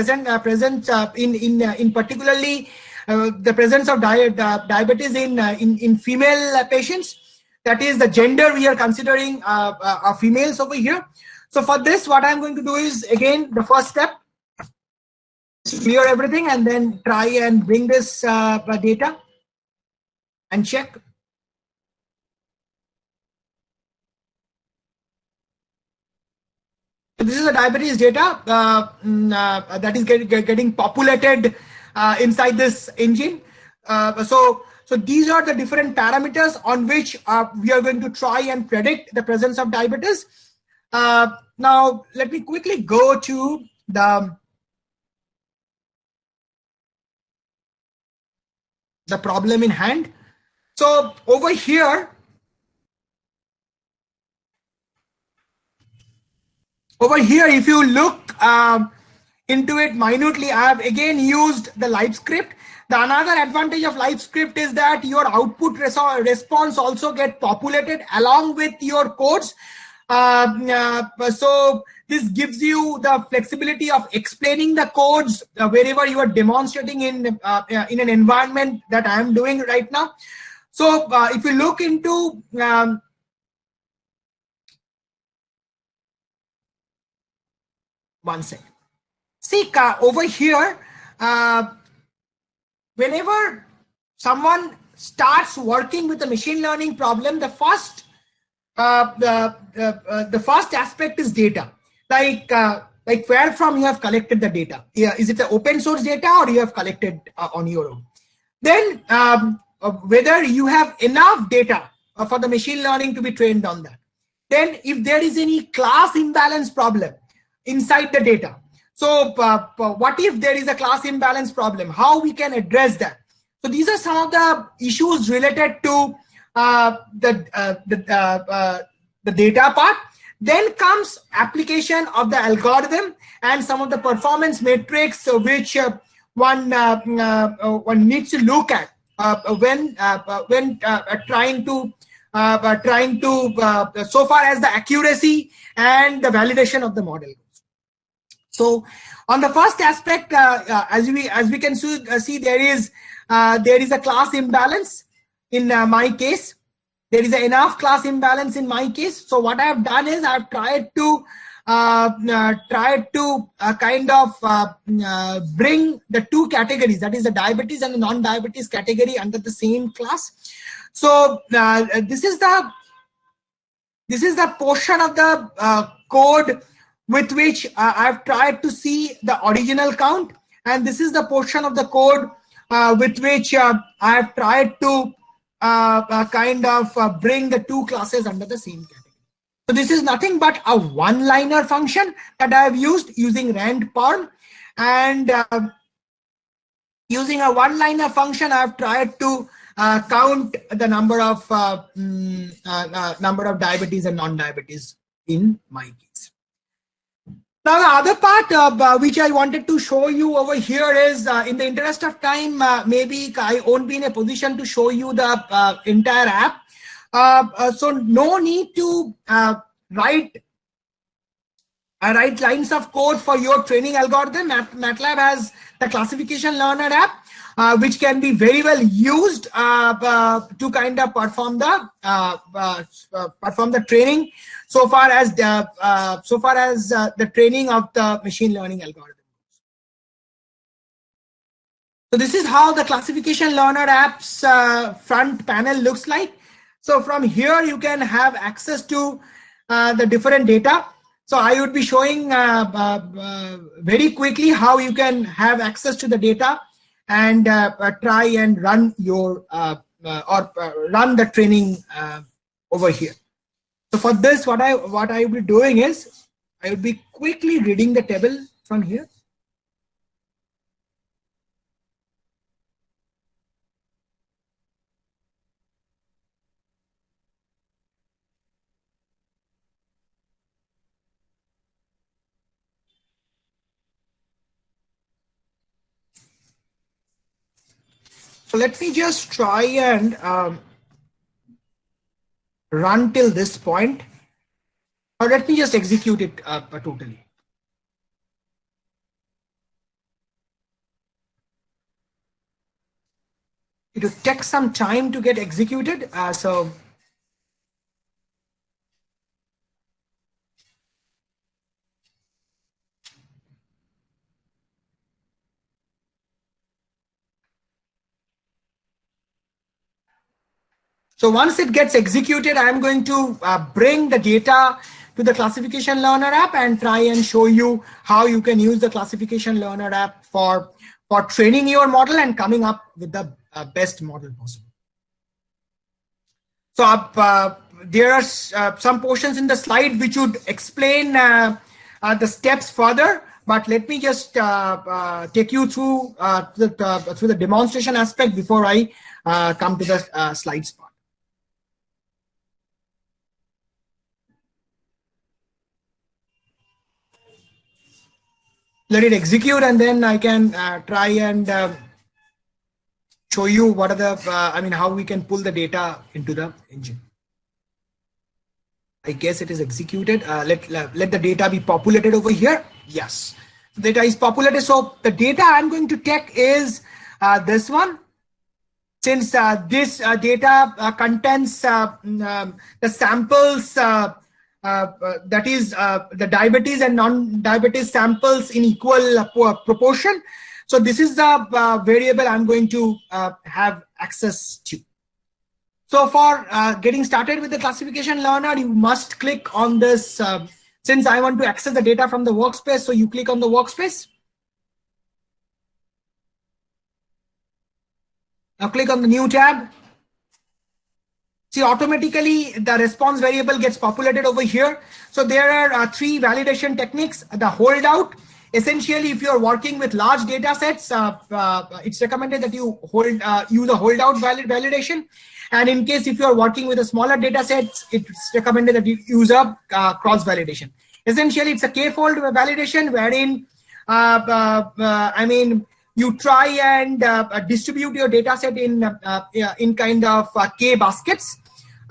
Speaker 1: particularly the presence of diabetes in female patients. That is the gender we are considering are females over here. So for this, what I'm going to do is, again, the first step is clear everything and then try and bring this data and check. This is the diabetes data that is getting populated inside this engine. So these are the different parameters on which we are going to try and predict the presence of diabetes. Now, let me quickly go to the problem in hand. So over here, if you look into it minutely, I have again used the LiveScript. The another advantage of LiveScript is that your output response also get populated along with your codes. So this gives you the flexibility of explaining the codes wherever you are demonstrating in an environment that I am doing right now. So if you look into one second. See, over here, whenever someone starts working with a machine learning problem, the first aspect is data. Like where from you have collected the data. Is it an open source data or you have collected on your own? Then whether you have enough data for the machine learning to be trained on that. Then if there is any class imbalance problem inside the data. So what if there is a class imbalance problem? How we can address that? So these are some of the issues related to the data part. Then comes application of the algorithm and some of the performance metrics which one needs to look at when trying to trying to, so far as the accuracy and the validation of the model. So on the first aspect, as we can see, there is a class imbalance in my case. There is enough class imbalance in my case. So what I have done is I've tried to kind of bring the two categories, that is the diabetes and the non-diabetes category, under the same class. So this is the portion of the code with which I've tried to see the original count, and this is the portion of the code with which I've tried to kind of bring the two classes under the same category. So this is nothing but a one-liner function that I have used using rand_perm, and using a one-liner function, I have tried to count the number of diabetes and non-diabetes in my case. Now the other part which I wanted to show you over here is, in the interest of time, maybe I won't be in a position to show you the entire app. So no need to write lines of code for your training algorithm. MATLAB has the classification learner app, which can be very well used to kind of perform the training, so far as the training of the machine learning algorithm. So this is how the classification learner app's front panel looks like. So from here you can have access to the different data. So I would be showing very quickly how you can have access to the data and try and run your run the training over here. So for this, what I will be doing is I will be quickly reading the table from here. So let me just try and run till this point, or let me just execute it totally. It will take some time to get executed. So once it gets executed, I'm going to bring the data to the classification learner app and try and show you how you can use the classification learner app for training your model and coming up with the best model possible. So there are some portions in the slide which would explain the steps further, but let me just take you through the demonstration aspect before I come to the slides part. Let it execute, and then I can try and show you what are the, how we can pull the data into the engine. I guess it is executed. Let the data be populated over here. Yes, data is populated. So the data I'm going to take is this one. Since this data contains the samples, that is the diabetes and non-diabetes samples in equal proportion. So this is the variable I'm going to have access to. So for getting started with the classification learner, you must click on this. Since I want to access the data from the workspace, so you click on the workspace. Now click on the new tab. See, automatically the response variable gets populated over here. So there are three validation techniques. The holdout. Essentially, if you're working with large data sets, it's recommended that you use a holdout validation. And in case if you're working with a smaller data sets, it's recommended that you use a cross validation. Essentially, it's a k-fold validation wherein, you try and distribute your data set in kind of k baskets.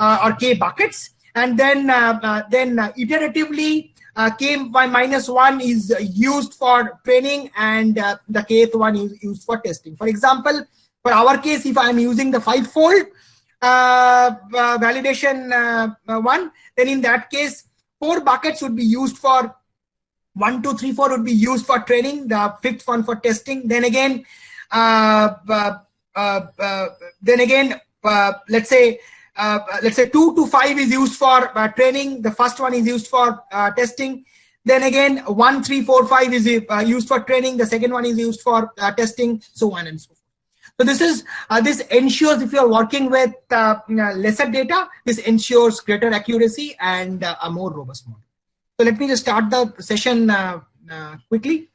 Speaker 1: or k buckets, and then iteratively k by -1 is used for training, and the kth one is used for testing. For example, for our case, if I am using the 5-fold validation one, then in that case 4 buckets would be used for 1, 2, 3, 4 would be used for training, the 5th one for testing. Then again, let's say 2 to 5 is used for training. The first one is used for testing. Then again, 1, 3, 4, 5 is used for training. The second one is used for testing, so on and so forth. So this ensures, if you are working with lesser data, this ensures greater accuracy and a more robust model. So let me just start the session quickly.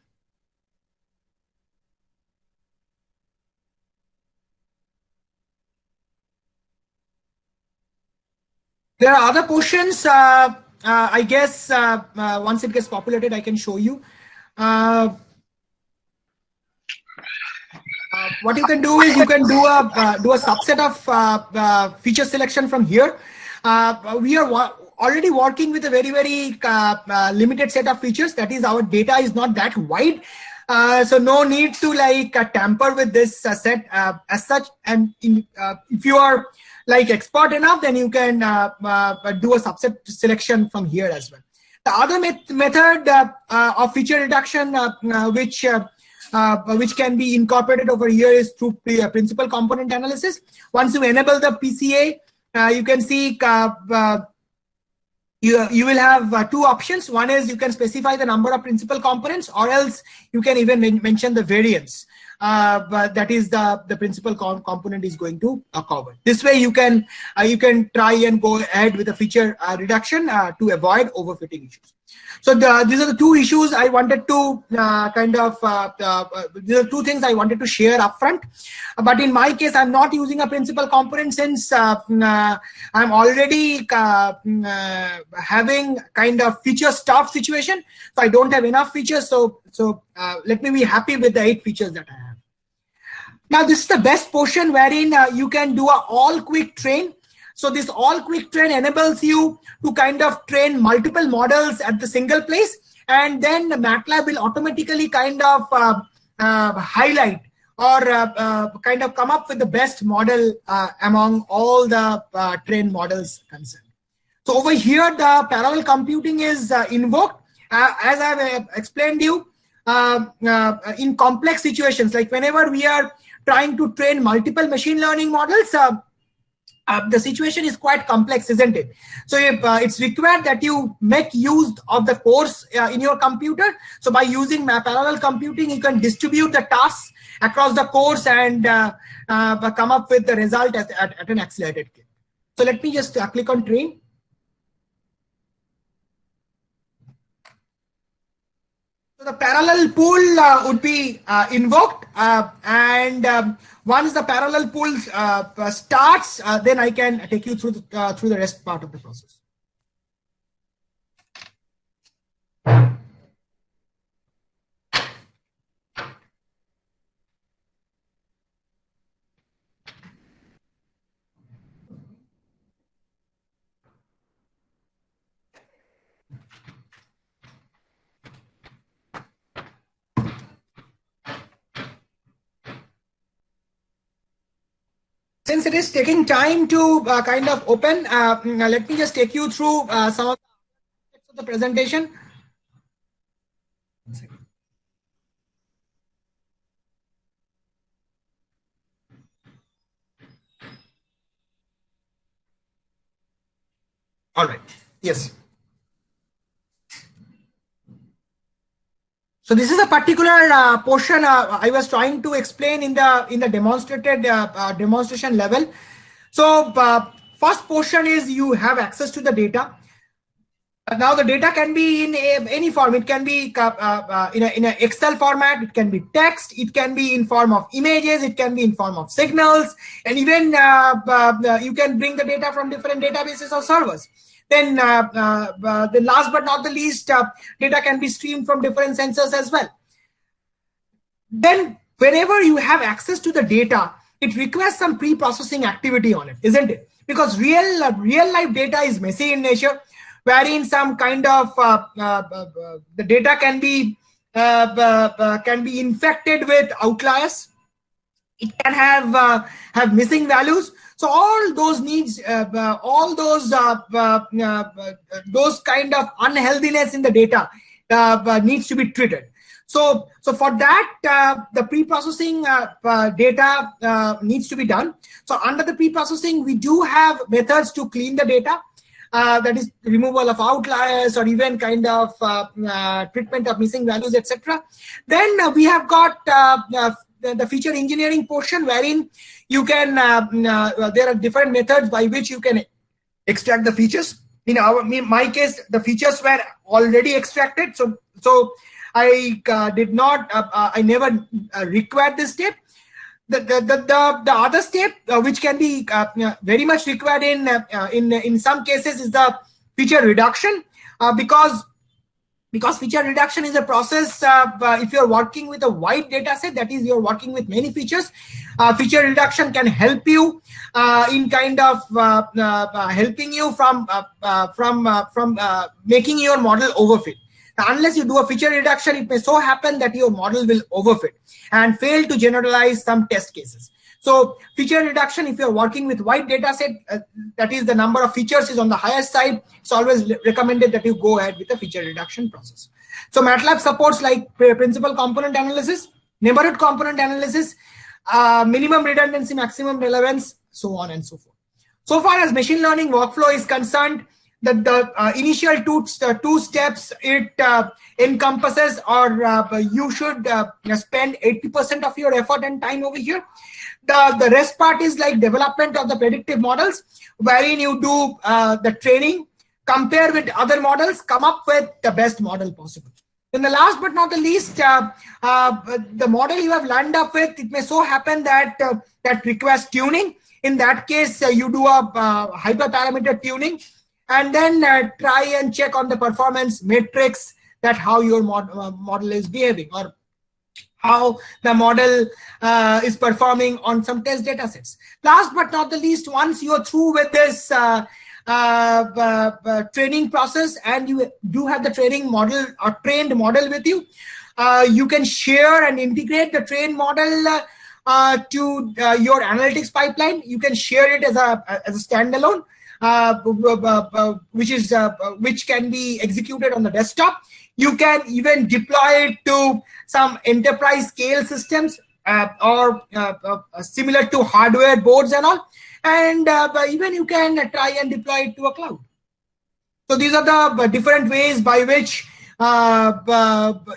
Speaker 1: There are other questions. I guess once it gets populated, I can show you. What you can do is you can do a subset of feature selection from here. We are already working with a very limited set of features. That is, our data is not that wide, so no need to like tamper with this set as such. And if you are like expert enough, then you can do a subset selection from here as well. The other method of feature reduction which can be incorporated over here is through principal component analysis. Once you enable the PCA, you can see you will have 2 options. One is you can specify the number of principal components, or else you can even mention the variance. But that is the principal component is going to cover. This way you can try and go ahead with a feature reduction to avoid overfitting issues. So these are the 2 issues I wanted to these are 2 things I wanted to share upfront. But in my case, I'm not using a principal component since I'm already having kind of feature stuffed situation. So I don't have enough features. So let me be happy with the 8 features that I have. Now this is the best portion wherein you can do a all quick train. So this all quick train enables you to kind of train multiple models at the single place, and then MATLAB will automatically kind of highlight or kind of come up with the best model among all the trained models concerned. So over here, the parallel computing is invoked. As I've explained to you, in complex situations, like whenever we are trying to train multiple machine learning models, the situation is quite complex, isn't it? So if, it's required that you make use of the cores in your computer. So by using parallel computing, you can distribute the tasks across the cores and come up with the result at an accelerated clip. So let me just click on train. So the parallel pool would be invoked, and once the parallel pool starts, then I can take you through the rest part of the process. Since it is taking time to kind of open, let me just take you through some of the aspects of the presentation. One second. All right. Yes. So this is a particular portion I was trying to explain in the demonstrated demonstration level. So first portion is you have access to the data. Now the data can be in any form. It can be in an Excel format. It can be text. It can be in form of images. It can be in form of signals, and even you can bring the data from different databases or servers. Then the last but not the least, data can be streamed from different sensors as well. Then whenever you have access to the data, it requires some pre-processing activity on it, isn't it? because real life data is messy in nature, wherein some kind of the data can be infected with outliers. It can have missing values. So all those needs, all those kind of unhealthiness in the data needs to be treated. So for that, the pre-processing data needs to be done. So under the pre-processing, we do have methods to clean the data. That is removal of outliers, or even kind of treatment of missing values, etc. Then we have got the feature engineering portion, wherein you can there are different methods by which you can extract the features. In my case, the features were already extracted, so I did not I never required this step. The other step which can be very much required in some cases is the feature reduction, because feature reduction is a process. If you're working with a wide data set, that is, you're working with many features, feature reduction can help you in kind of helping you from making your model overfit. Now, unless you do a feature reduction, it may so happen that your model will overfit and fail to generalize some test cases. So feature reduction, if you're working with wide data set, that is, the number of features is on the higher side, it's always recommended that you go ahead with the feature reduction process. So MATLAB supports like principal component analysis, neighborhood component analysis, minimum redundancy, maximum relevance, so on and so forth. So far as machine learning workflow is concerned, the initial two steps it encompasses, or you should spend 80% of your effort and time over here. The rest part is like development of the predictive models, wherein you do the training, compare with other models, come up with the best model possible. Then the last but not the least, the model you have landed up with, it may so happen that that requires tuning. In that case, you do a hyperparameter tuning, and then try and check on the performance metrics, that how your model is behaving, or how the model is performing on some test data sets. Last but not the least, once you are through with this training process, and you do have the training model or trained model with you, you can share and integrate the trained model to your analytics pipeline. You can share it as a standalone, which can be executed on the desktop. You can even deploy it to some enterprise scale systems, or similar to hardware boards and all. And even you can try and deploy it to a cloud. So these are the different ways by which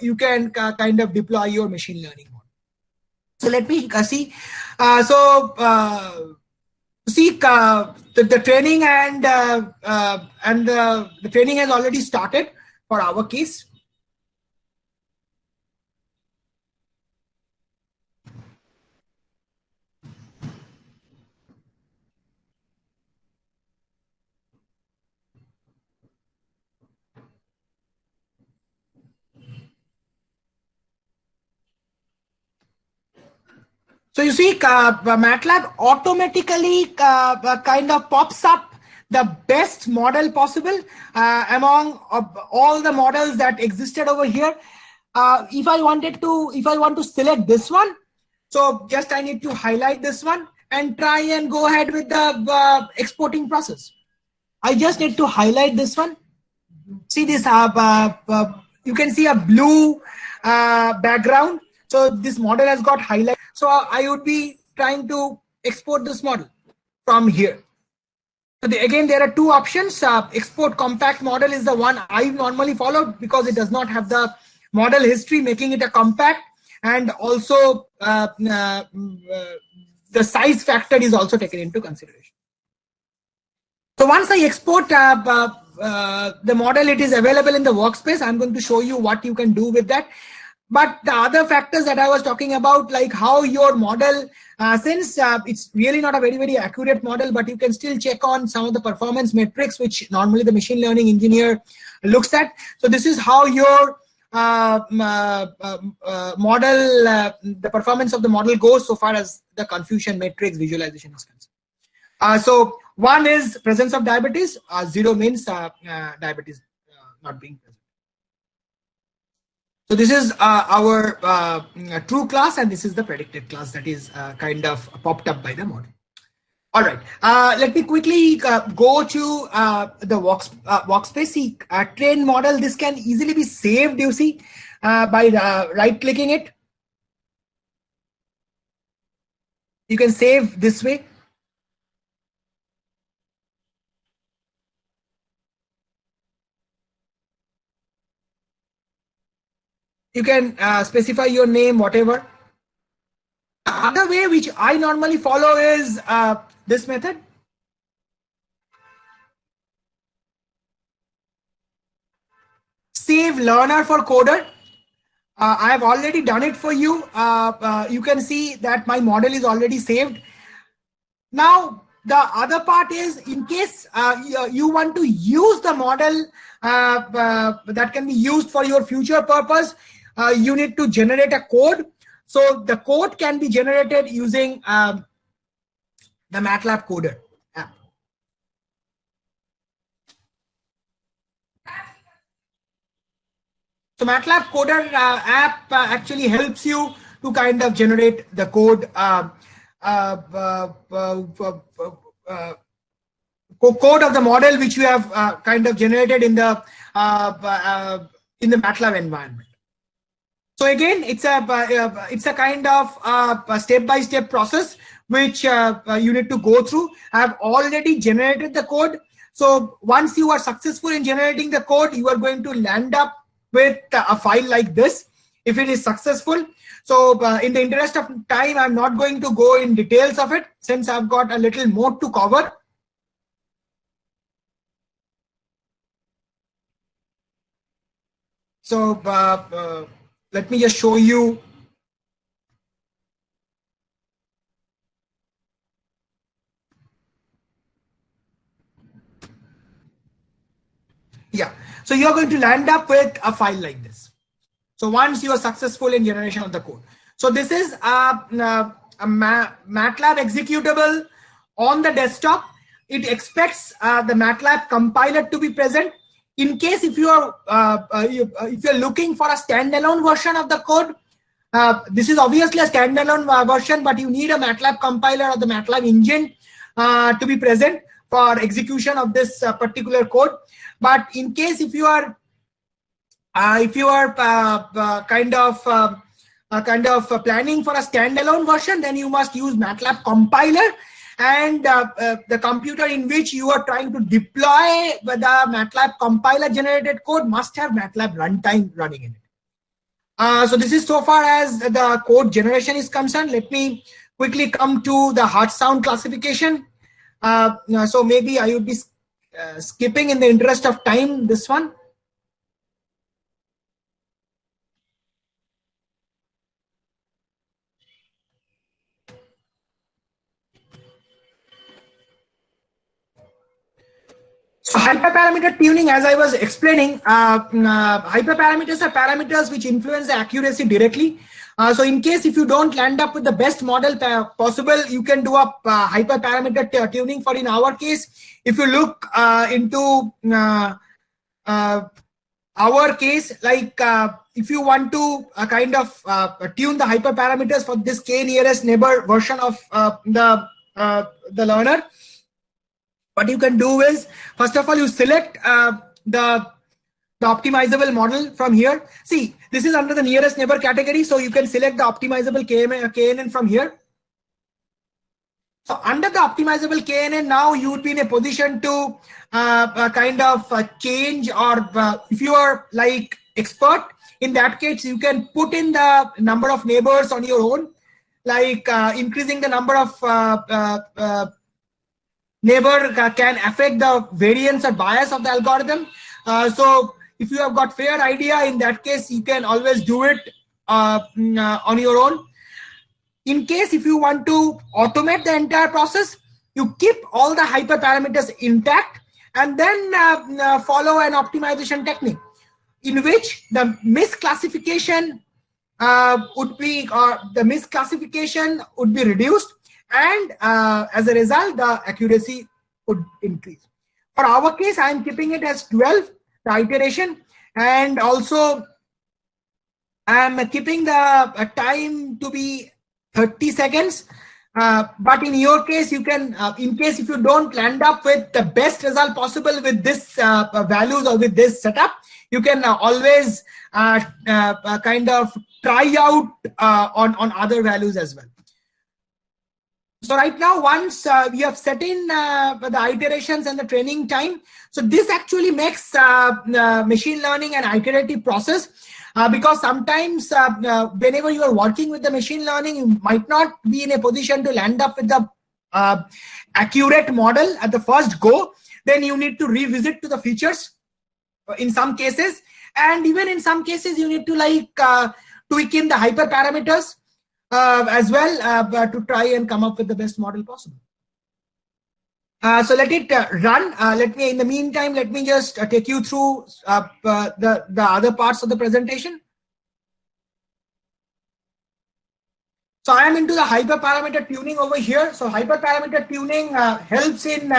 Speaker 1: you can kind of deploy your machine learning model. So let me see. The training and the training has already started for our case. So you see, MATLAB automatically kind of pops up the best model possible among all the models that existed over here. If I want to select this one, so just I need to highlight this one and try and go ahead with the exporting process. I just need to highlight this one. See this, you can see a blue background. So this model has got highlight. So I would be trying to export this model from here. So again, there are two options. Export compact model is the one I normally follow, because it does not have the model history, making it a compact, and also the size factor is also taken into consideration. So once I export the model, it is available in the workspace. I'm going to show you what you can do with that. But the other factors that I was talking about, like how your model, since it's really not a very, very accurate model, but you can still check on some of the performance metrics, which normally the machine learning engineer looks at. So this is how your model, the performance of the model goes so far as the confusion matrix visualization is concerned. So 1 is presence of diabetes, 0 means diabetes not being present. So this is our true class, and this is the predicted class that is kind of popped up by the model. All right, let me quickly go to the workspace. See, train model, this can easily be saved, you see, by right clicking it. You can save this way. You can specify your name, whatever. The other way which I normally follow is this method. Save learner for coder. I have already done it for you. You can see that my model is already saved. Now, the other part is, in case you want to use the model that can be used for your future purpose, you need to generate a code. So the code can be generated using the MATLAB Coder app. So MATLAB Coder app actually helps you to kind of generate the code, code of the model which you have kind of generated in the MATLAB environment. So again, it's a kind of step-by-step process which you need to go through. I have already generated the code. So once you are successful in generating the code, you are going to land up with a file like this, if it is successful. So in the interest of time, I'm not going to go in details of it, since I've got a little more to cover. So let me just show you. Yeah, so you're going to land up with a file like this. So once you are successful in generation of the code. So this is a MATLAB executable on the desktop. It expects the MATLAB compiler to be present. In case if you are if you're looking for a standalone version of the code, this is obviously a standalone version, but you need a MATLAB compiler or the MATLAB engine to be present for execution of this particular code. But in case if you are kind of planning for a standalone version, then you must use MATLAB compiler, and the computer in which you are trying to deploy the MATLAB compiler generated code must have MATLAB runtime running in it. So this is so far as the code generation is concerned. Let me quickly come to the hard sound classification. So maybe I would be skipping, in the interest of time, this one. So hyperparameter tuning, as I was explaining, hyperparameters are parameters which influence the accuracy directly. So in case if you don't land up with the best model possible, you can do a hyperparameter tuning. For in our case, if you look into our case, like if you want to kind of tune the hyperparameters for this k nearest neighbor version of the learner, what you can do is, first of all, you select the optimizable model from here. See, this is under the nearest neighbor category, so you can select the optimizable KNN from here. So under the optimizable KNN, now you would be in a position to kind of change, or if you are like expert, in that case, you can put in the number of neighbors on your own, like increasing the number of neighbor can affect the variance or bias of the algorithm. So if you have got fair idea, in that case, you can always do it on your own. In case if you want to automate the entire process, you keep all the hyperparameters intact, and then follow an optimization technique in which the misclassification would be reduced, and as a result, the accuracy could increase. For our case, I am keeping it as 12, the iteration, and also I am keeping the time to be 30 seconds. But in your case, you can, in case if you don't land up with the best result possible with this values or with this setup, you can always kind of try out on other values as well. So right now, once we have set in the iterations and the training time, so this actually makes machine learning an iterative process. Because sometimes whenever you are working with the machine learning, you might not be in a position to land up with the accurate model at the first go. Then you need to revisit to the features in some cases, and even in some cases you need to like tweak in the hyperparameters as well to try and come up with the best model possible. So let it run. Let me, in the meantime, let me just take you through the other parts of the presentation. So I am into the hyperparameter tuning over here. So hyperparameter tuning helps in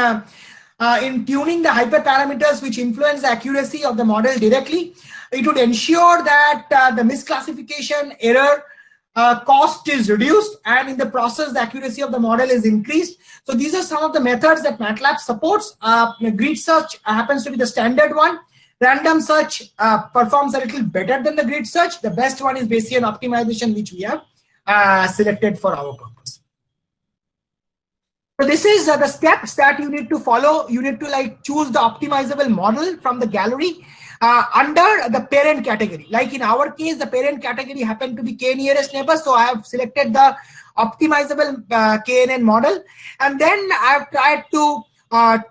Speaker 1: tuning the hyperparameters which influence the accuracy of the model directly. It would ensure that the misclassification error cost is reduced, and in the process the accuracy of the model is increased. So these are some of the methods that MATLAB supports. Grid search happens to be the standard one. Random search performs a little better than the grid search. The best one is Bayesian optimization, which we have selected for our purpose. So this is the steps that you need to follow. You need to like choose the optimizable model from the gallery under the parent category. Like in our case, the parent category happened to be k nearest neighbor. So I have selected the optimizable KNN model, and then I have tried to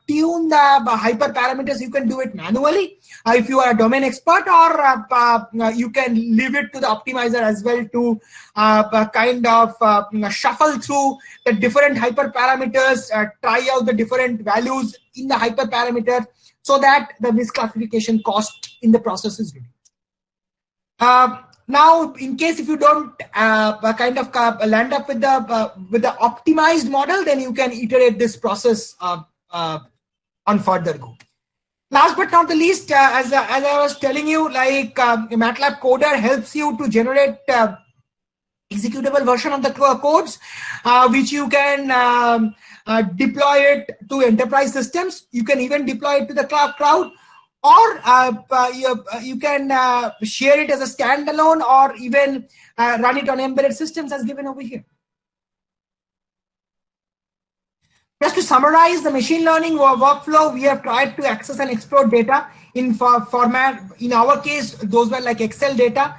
Speaker 1: tune the hyperparameters. You can do it manually if you are a domain expert, or you can leave it to the optimizer as well to kind of shuffle through the different hyperparameters, try out the different values in the hyperparameter so that the misclassification cost in the process is reduced. Now, in case if you don't kind of land up with the optimized model, then you can iterate this process on further go. Last but not the least, as I was telling you, like MATLAB Coder helps you to generate executable version of the codes, which you can deploy it to enterprise systems. You can even deploy it to the cloud, or you can share it as a standalone, or even run it on embedded systems as given over here. Just to summarize the machine learning workflow, we have tried to access and explore data in format. In our case, those were like Excel data.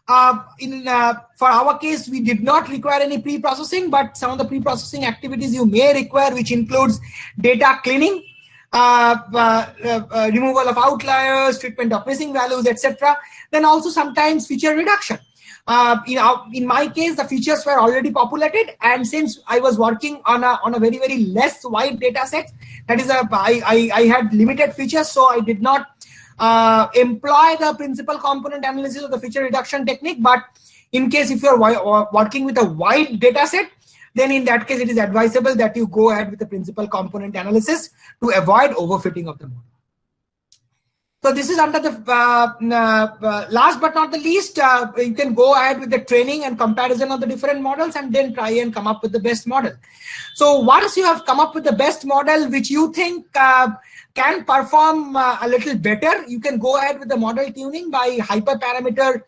Speaker 1: For our case, we did not require any pre-processing, but some of the pre-processing activities you may require, which includes data cleaning, removal of outliers, treatment of missing values, etc. Then also sometimes feature reduction. In my case, the features were already populated, and since I was working on a very, very less wide data set, that is I had limited features, so I did not employ the principal component analysis of the feature reduction technique. But in case if you're working with a wide data set, then in that case it is advisable that you go ahead with the principal component analysis to avoid overfitting of the model. So this is under the last but not the least, you can go ahead with the training and comparison of the different models, and then try and come up with the best model. So once you have come up with the best model which you think can perform a little better, you can go ahead with the model tuning by hyperparameter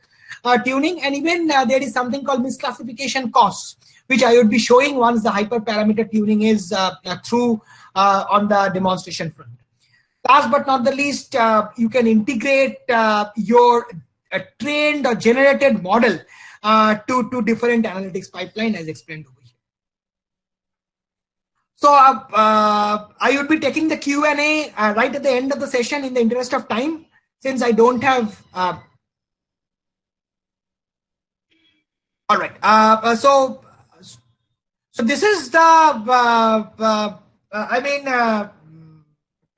Speaker 1: tuning, and even there is something called misclassification costs, which I would be showing once the hyperparameter tuning is through on the demonstration front. Last but not the least, you can integrate your trained or generated model to different analytics pipeline as explained over here. So I would be taking the Q&A right at the end of the session in the interest of time, since I don't have... all right. So this is the,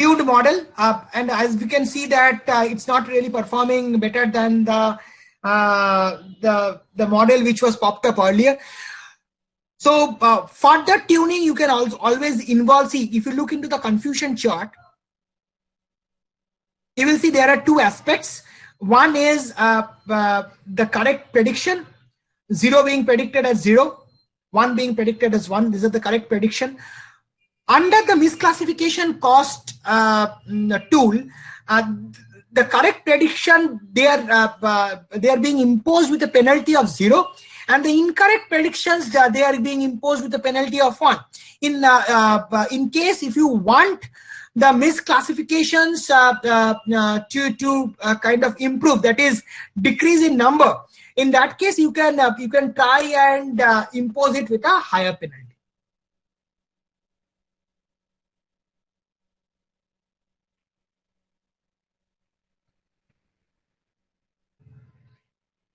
Speaker 1: tuned model, and as we can see that it's not really performing better than the model which was popped up earlier. So further tuning, you can also always involve, see, if you look into the confusion chart, you will see there are two aspects. One is the correct prediction, 0 being predicted as 0, 1 being predicted as 1. This is the correct prediction. Under the misclassification cost tool, the correct prediction, they are being imposed with a penalty of 0, and the incorrect predictions, they are being imposed with a penalty of 1. In case if you want the misclassifications to kind of improve, that is decrease in number, in that case you can try and impose it with a higher penalty.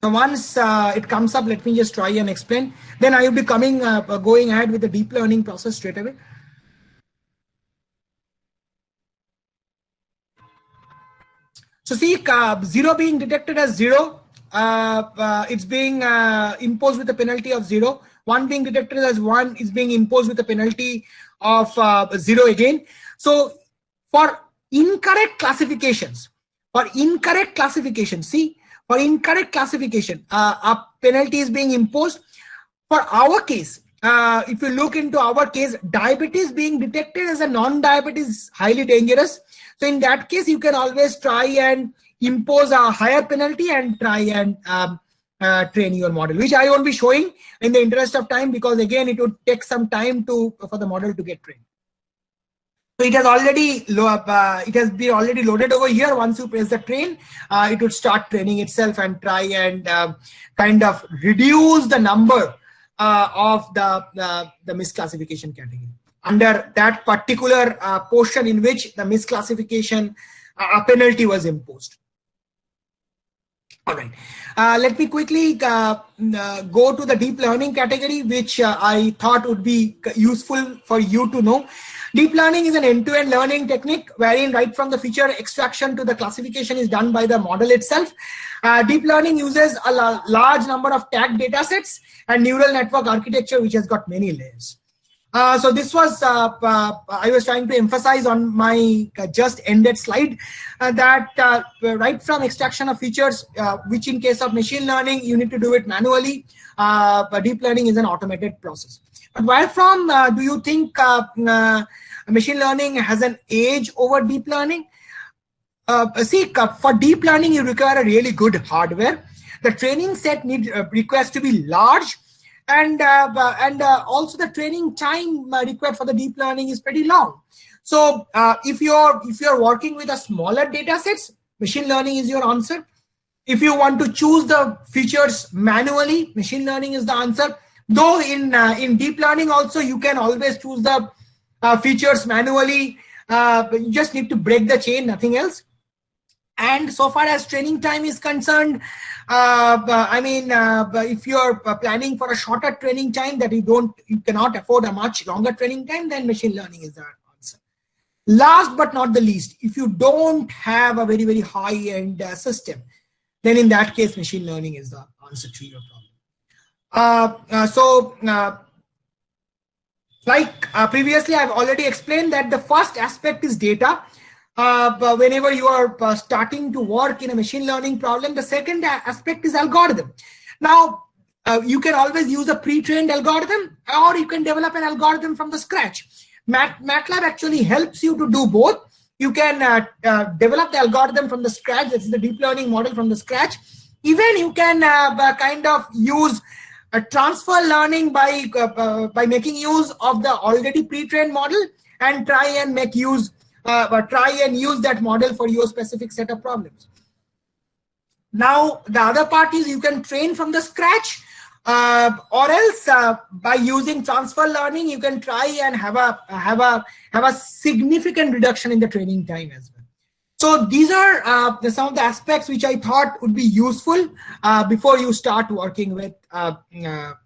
Speaker 1: So once it comes up, let me just try and explain. Then I will be going ahead with the deep learning process straight away. So see, 0 being detected as 0, it's being imposed with a penalty of 0. 1 being detected as 1 is being imposed with a penalty of 0 again. So for incorrect classifications, see, for incorrect classification, a penalty is being imposed. For our case, if you look into our case, diabetes being detected as a non-diabetes is highly dangerous. So in that case, you can always try and impose a higher penalty and try and train your model, which I won't be showing in the interest of time, because again, it would take some time for the model to get trained. So it has been already loaded over here. Once you press the train, it would start training itself and try and kind of reduce the number of the misclassification category under that particular portion in which the misclassification penalty was imposed. All right. Let me quickly go to the deep learning category, which I thought would be useful for you to know. Deep learning is an end-to-end learning technique wherein right from the feature extraction to the classification is done by the model itself. Deep learning uses a large number of tagged data sets and neural network architecture, which has got many layers. So this was, I was trying to emphasize on my just ended slide that right from extraction of features, which in case of machine learning, you need to do it manually. But deep learning is an automated process. But where from do you think machine learning has an edge over deep learning? See, for deep learning, you require a really good hardware. The training set requires to be large, and also the training time required for the deep learning is pretty long. So if you're working with a smaller data sets, machine learning is your answer. If you want to choose the features manually, machine learning is the answer. Though in deep learning also you can always choose the features manually. But you just need to break the chain, nothing else. And so far as training time is concerned, if you're planning for a shorter training time that you cannot afford a much longer training time, then machine learning is the answer. Last but not the least, if you don't have a very, very high-end system, then in that case, machine learning is the answer to your problem. Like previously, I've already explained that the first aspect is data. But whenever you are starting to work in a machine learning problem, the second aspect is algorithm. Now, you can always use a pre-trained algorithm, or you can develop an algorithm from the scratch. MATLAB actually helps you to do both. You can develop the algorithm from the scratch, that's the deep learning model from the scratch. Even you can kind of use a transfer learning by making use of the already pre-trained model and try and use that model for your specific set of problems. Now, the other part is you can train from the scratch, or else by using transfer learning, you can try and have a significant reduction in the training time as well. So these are some of the aspects which I thought would be useful before you start working with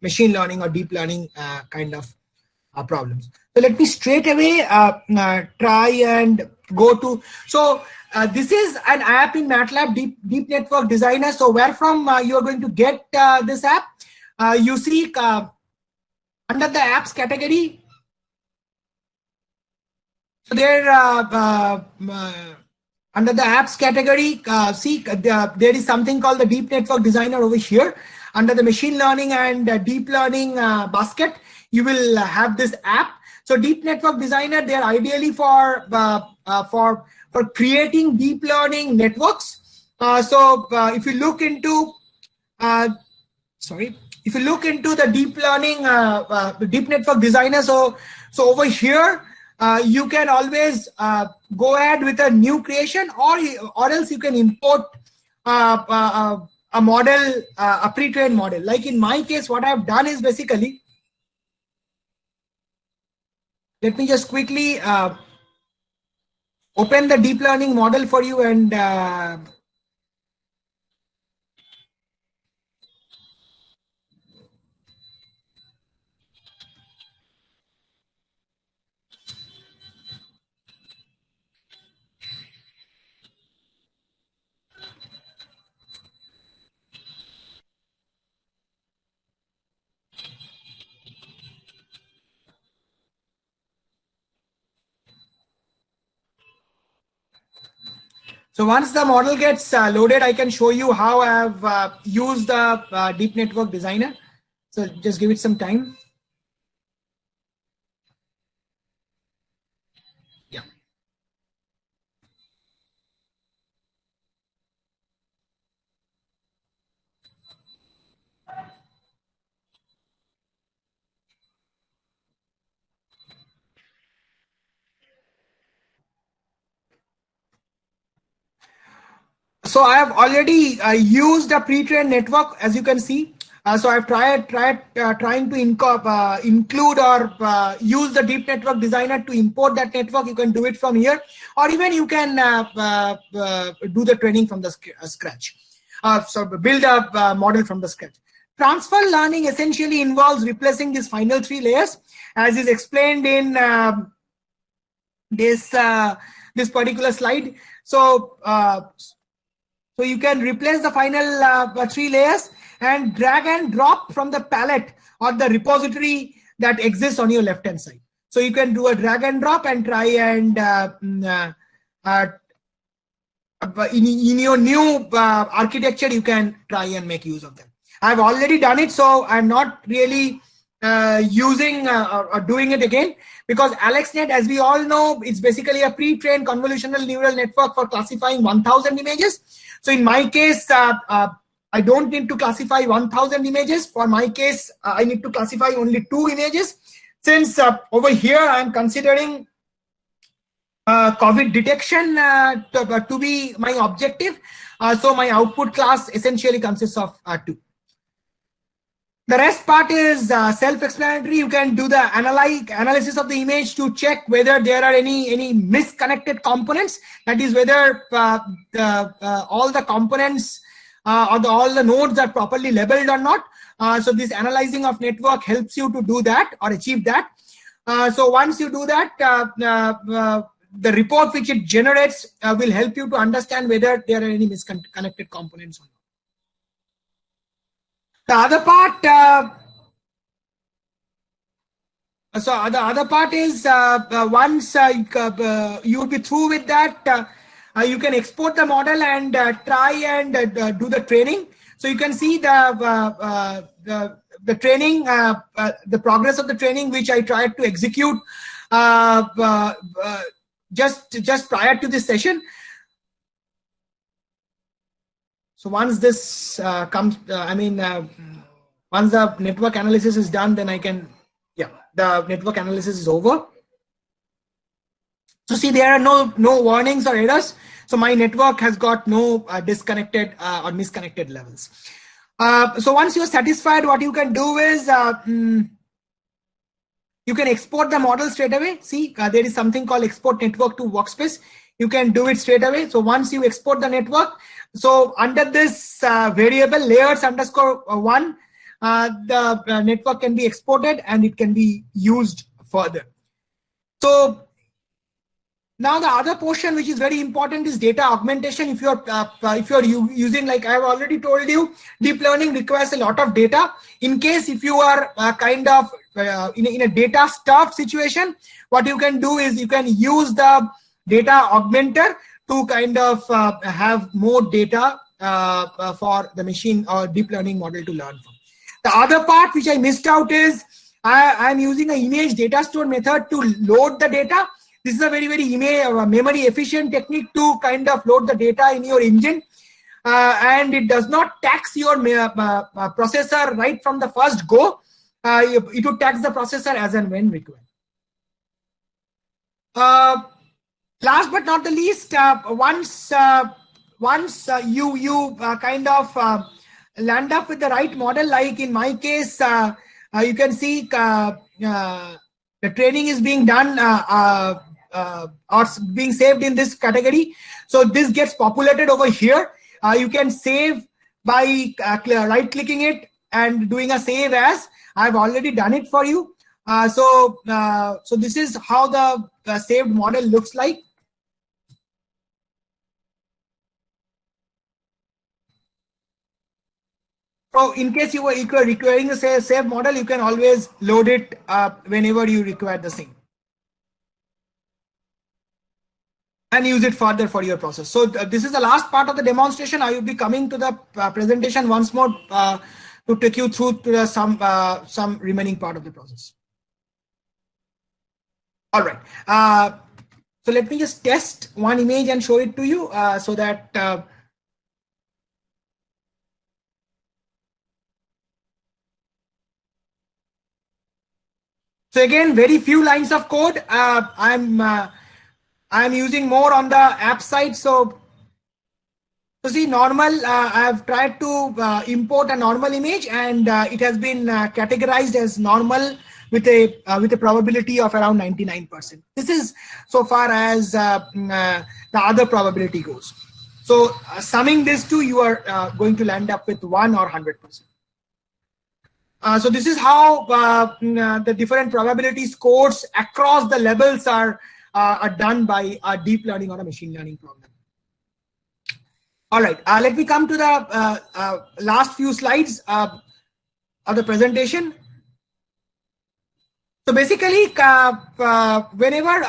Speaker 1: machine learning or deep learning kind of problems. So let me straight away try and go to, so this is an app in MATLAB, Deep Network Designer. So where from you are going to get this app? You see Under the apps category, so there under the apps category, see there is something called the Deep Network Designer over here. Under the machine learning and deep learning basket, you will have this app. So Deep Network Designer, they are ideally for creating deep learning networks. If you look into if you look into the deep learning, Deep Network Designer, so over here, you can always go ahead with a new creation, or else you can import a model, a pre-trained model. Like in my case, what I've done is basically, let me just quickly open the deep learning model for you, and so once the model gets loaded, I can show you how I have used the Deep Network Designer. So just give it some time. Yeah. So I have already used a pre-trained network, as you can see. So I've tried trying to include or use the Deep Network Designer to import that network. You can do it from here, or even you can do the training from the scratch. So build a model from the scratch. Transfer learning essentially involves replacing these final three layers, as is explained in this particular slide. So you can replace the final three layers and drag and drop from the palette or the repository that exists on your left hand side. So you can do a drag and drop and try and in your new architecture, you can try and make use of them. I've already done it, so I'm not really using or doing it again, because AlexNet, as we all know, it's basically a pre-trained convolutional neural network for classifying 1000 images. So in my case, I don't need to classify 1000 images. For my case, I need to classify only 2 images. Since over here, I'm considering COVID detection to be my objective. So my output class essentially consists of 2. The rest part is self-explanatory. You can do the analysis of the image to check whether there are any misconnected components. That is, whether all the components or all the nodes are properly labeled or not. So this analyzing of network helps you to do that or achieve that. So once you do that, the report which it generates will help you to understand whether there are any misconnected components or not. The other part, the other part is once you will be through with that, you can export the model and try and do the training. So you can see the training, the progress of the training, which I tried to execute just prior to this session. So once this comes, once the network analysis is done, then I can, the network analysis is over. So see, there are no warnings or errors. So my network has got no disconnected or misconnected levels. So once you're satisfied, what you can do is you can export the model straight away. See, there is something called export network to workspace. You can do it straight away. So once you export the network, so under this variable layers _1, the network can be exported and it can be used further. So now the other portion which is very important is data augmentation. If you're using, like I have already told you, deep learning requires a lot of data. In case if you are kind of in a data stuffed situation, what you can do is you can use the data augmenter to kind of have more data for the machine or deep learning model to learn from. The other part which I missed out is I'm using an image data store method to load the data. This is a very memory efficient technique to kind of load the data in your engine, and it does not tax your processor right from the first go. It would tax the processor as and when required. Last but not the least, once you kind of land up with the right model, like in my case, you can see the training is being done or being saved in this category. So this gets populated over here. You can save by right clicking it and doing a save as. I've already done it for you. So this is how the saved model looks like. So in case you are requiring a saved model, you can always load it whenever you require the same, and use it further for your process. So this is the last part of the demonstration. I will be coming to the presentation once more to take you through to some remaining part of the process. All right. So let me just test one image and show it to you so that so again, very few lines of code. I'm using more on the app side. So see, normal. I've tried to import a normal image, and it has been categorized as normal with a probability of around 99%. This is so far as the other probability goes. So summing these two, you are going to land up with 1 or 100%. So this is how the different probability scores across the levels are done by a deep learning or a machine learning problem. All right, let me come to the last few slides of the presentation. So basically, whenever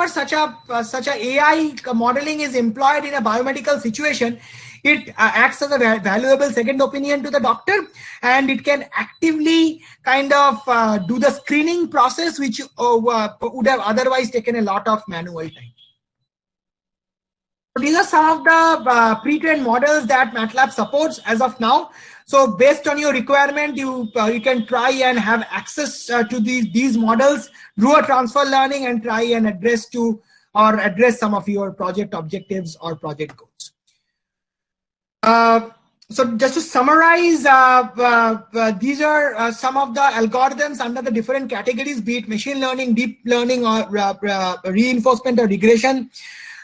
Speaker 1: such a AI modeling is employed in a biomedical situation, it acts as a valuable second opinion to the doctor, and it can actively kind of do the screening process, which would have otherwise taken a lot of manual time. So these are some of the pre-trained models that MATLAB supports as of now. So based on your requirement, you can try and have access to these models, do a transfer learning, and try and address some of your project objectives or project goals. So just to summarize, these are some of the algorithms under the different categories, be it machine learning, deep learning, or reinforcement or regression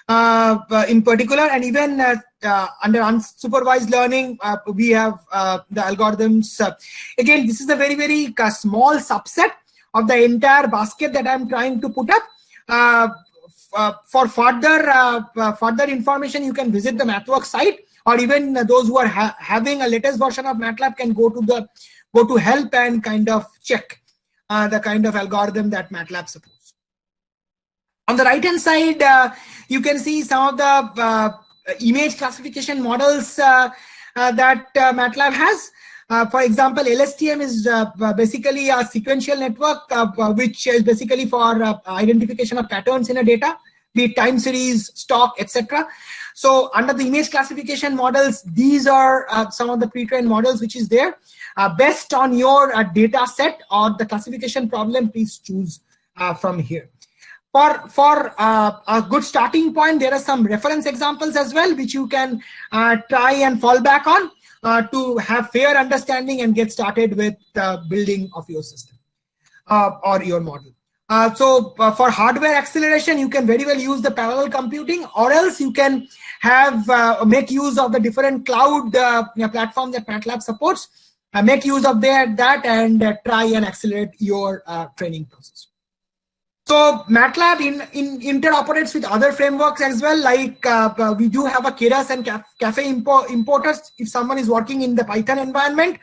Speaker 1: in particular, and even under unsupervised learning, we have the algorithms. Again, this is a very small subset of the entire basket that I'm trying to put up. For further information, you can visit the MathWorks site, or even those who are having a latest version of MATLAB can go to help and kind of check the kind of algorithm that MATLAB supports. On the right hand side, you can see some of the image classification models that MATLAB has. For example, LSTM is basically a sequential network, which is basically for identification of patterns in a data, be it time series, stock, etc. So under the image classification models, these are some of the pre-trained models which is there. Based on your data set or the classification problem, please choose from here. For a good starting point, there are some reference examples as well, which you can try and fall back on to have fair understanding and get started with building of your system or your model. So for hardware acceleration, you can very well use the parallel computing, or else you can have make use of the different cloud platforms that MATLAB supports. Make use of that and try and accelerate your training process. So MATLAB interoperates with other frameworks as well, like we do have a Keras and Caffe importers if someone is working in the Python environment.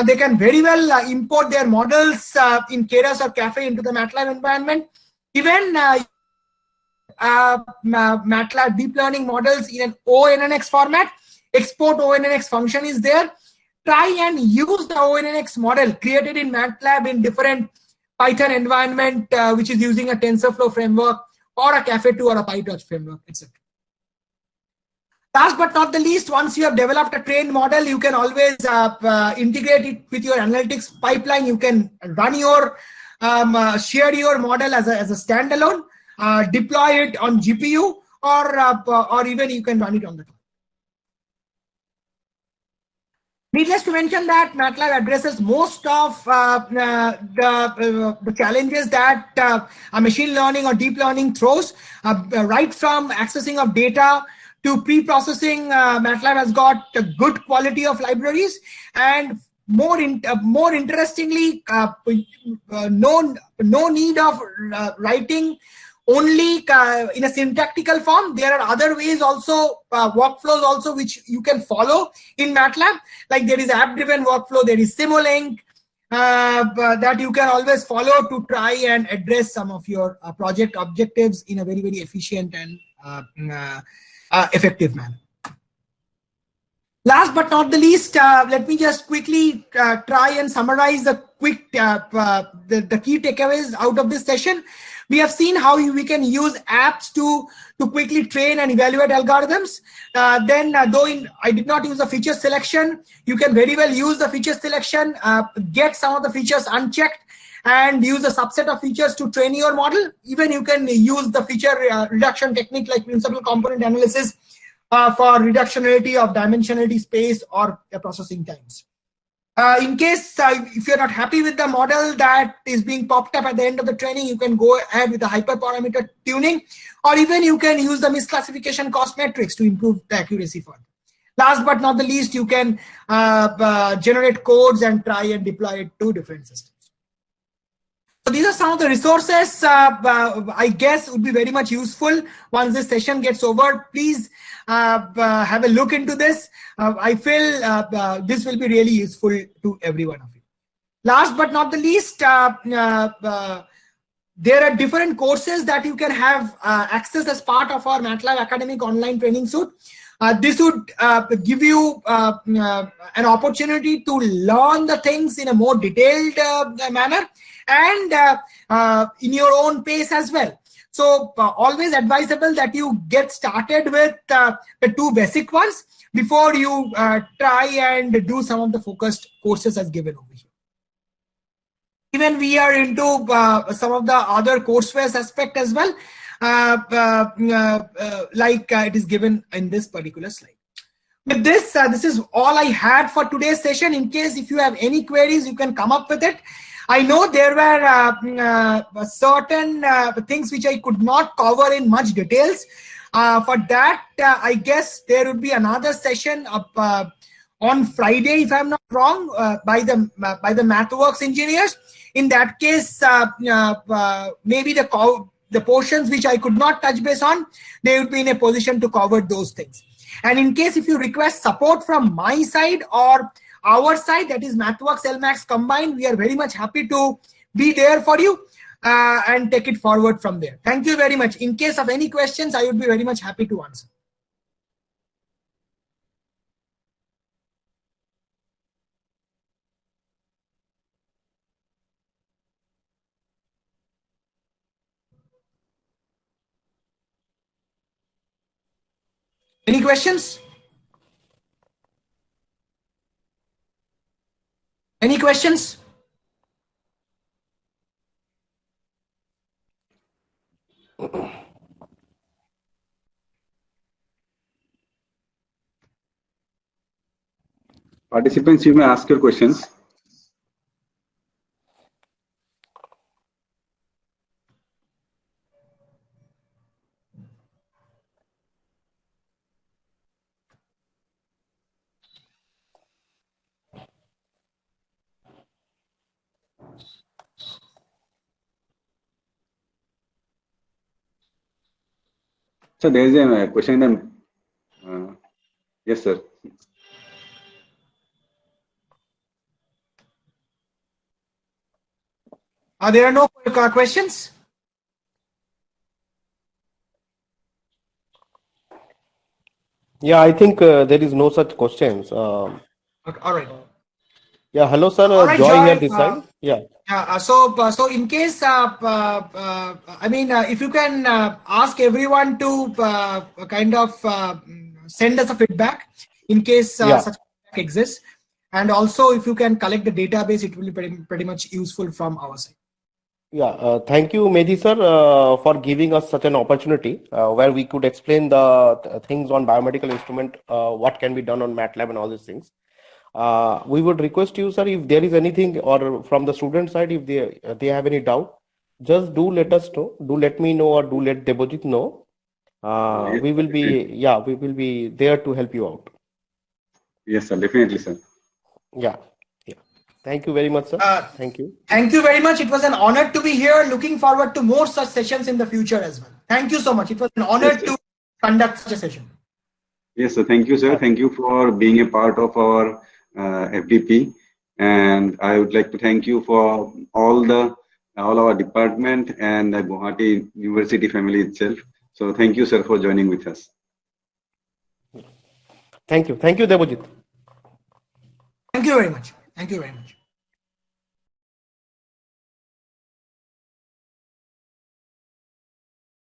Speaker 1: They can very well import their models in Keras or Caffe into the MATLAB environment. Even MATLAB deep learning models in an ONNX format. Export ONNX function is there. Try and use the ONNX model created in MATLAB in different Python environment, which is using a TensorFlow framework or a Caffe2 or a PyTorch framework, etc. Last but not the least, once you have developed a trained model, you can always integrate it with your analytics pipeline. You can run your share your model as a standalone, deploy it on GPU, or even you can run it on the cloud. Needless to mention that MATLAB addresses most of the challenges that a machine learning or deep learning throws, right from accessing of data to pre-processing. MATLAB has got a good quality of libraries, and more interestingly, no need of writing only in a syntactical form. There are other ways also, workflows also, which you can follow in MATLAB. Like there is app-driven workflow, there is Simulink, that you can always follow to try and address some of your project objectives in a very, very efficient and effective manner. Last but not the least, let me just quickly try and summarize the key takeaways out of this session. We have seen how we can use apps to quickly train and evaluate algorithms. Though I did not use the feature selection, you can very well use the feature selection, get some of the features unchecked, and use a subset of features to train your model. Even you can use the feature reduction technique like principal component analysis for reductionality of dimensionality space or processing times. In case if you're not happy with the model that is being popped up at the end of the training, you can go ahead with the hyperparameter tuning, or even you can use the misclassification cost matrix to improve the accuracy further. Last but not the least, you can generate codes and try and deploy it to different systems. So these are some of the resources I guess would be very much useful once this session gets over. Please have a look into this. I feel this will be really useful to every one of you. Last but not the least, there are different courses that you can have access as part of our MATLAB Academic online training suite. This would give you an opportunity to learn the things in a more detailed manner and in your own pace as well. So always advisable that you get started with the two basic ones before you try and do some of the focused courses as given over here. Even we are into some of the other courseware aspect as well, like it is given in this particular slide. With this, this is all I had for today's session. In case if you have any queries, you can come up with it. I know there were certain things which I could not cover in much details. For that, I guess there would be another session on Friday, if I'm not wrong, by the MathWorks engineers. In that case, maybe the portions which I could not touch base on, they would be in a position to cover those things. And in case if you request support from my side or our side, that is MathWorks LMAX combined, we are very much happy to be there for you and take it forward from there. Thank you very much. In case of any questions, I would be very much happy to answer. Any questions? Any questions?
Speaker 2: Participants, you may ask your questions. So there is a question. Yes, sir.
Speaker 1: There are no questions?
Speaker 3: Yeah, I think there is no such questions.
Speaker 1: Okay, all right.
Speaker 3: Yeah, hello, sir.
Speaker 1: All right,
Speaker 3: Joy here
Speaker 1: Joy.
Speaker 3: this side. Yeah.
Speaker 1: So in case, I mean, if you can ask everyone to kind of send us a feedback in case
Speaker 3: Yeah.
Speaker 1: such feedback exists, and also if you can collect the database, it will be pretty much useful from our side.
Speaker 3: Yeah, thank you, Medhi sir, for giving us such an opportunity where we could explain the things on biomedical instrument, what can be done on MATLAB and all these things. We would request you, sir, if there is anything or from the student side, if they have any doubt, just do let us know. Do let me know or do let Debojit know.
Speaker 2: Yes,
Speaker 3: We will
Speaker 2: definitely.
Speaker 3: be, we will be there to help you out.
Speaker 2: Yes, sir. Definitely, sir.
Speaker 3: Yeah, yeah. Thank you very much, sir. Thank you.
Speaker 1: Thank you very much. It was an honor to be here. Looking forward to more such sessions in the future as well. Thank you so much. It was an honor
Speaker 2: Yes, sir.
Speaker 1: to conduct such a session.
Speaker 2: Yes, sir. Thank you, sir. Thank you for being a part of our FDP. And I would like to thank you for all our department and the Guwahati University family itself. So thank you, sir, for joining with us.
Speaker 3: Thank you. Thank you, Debojit.
Speaker 1: Thank you very much. Thank you very much.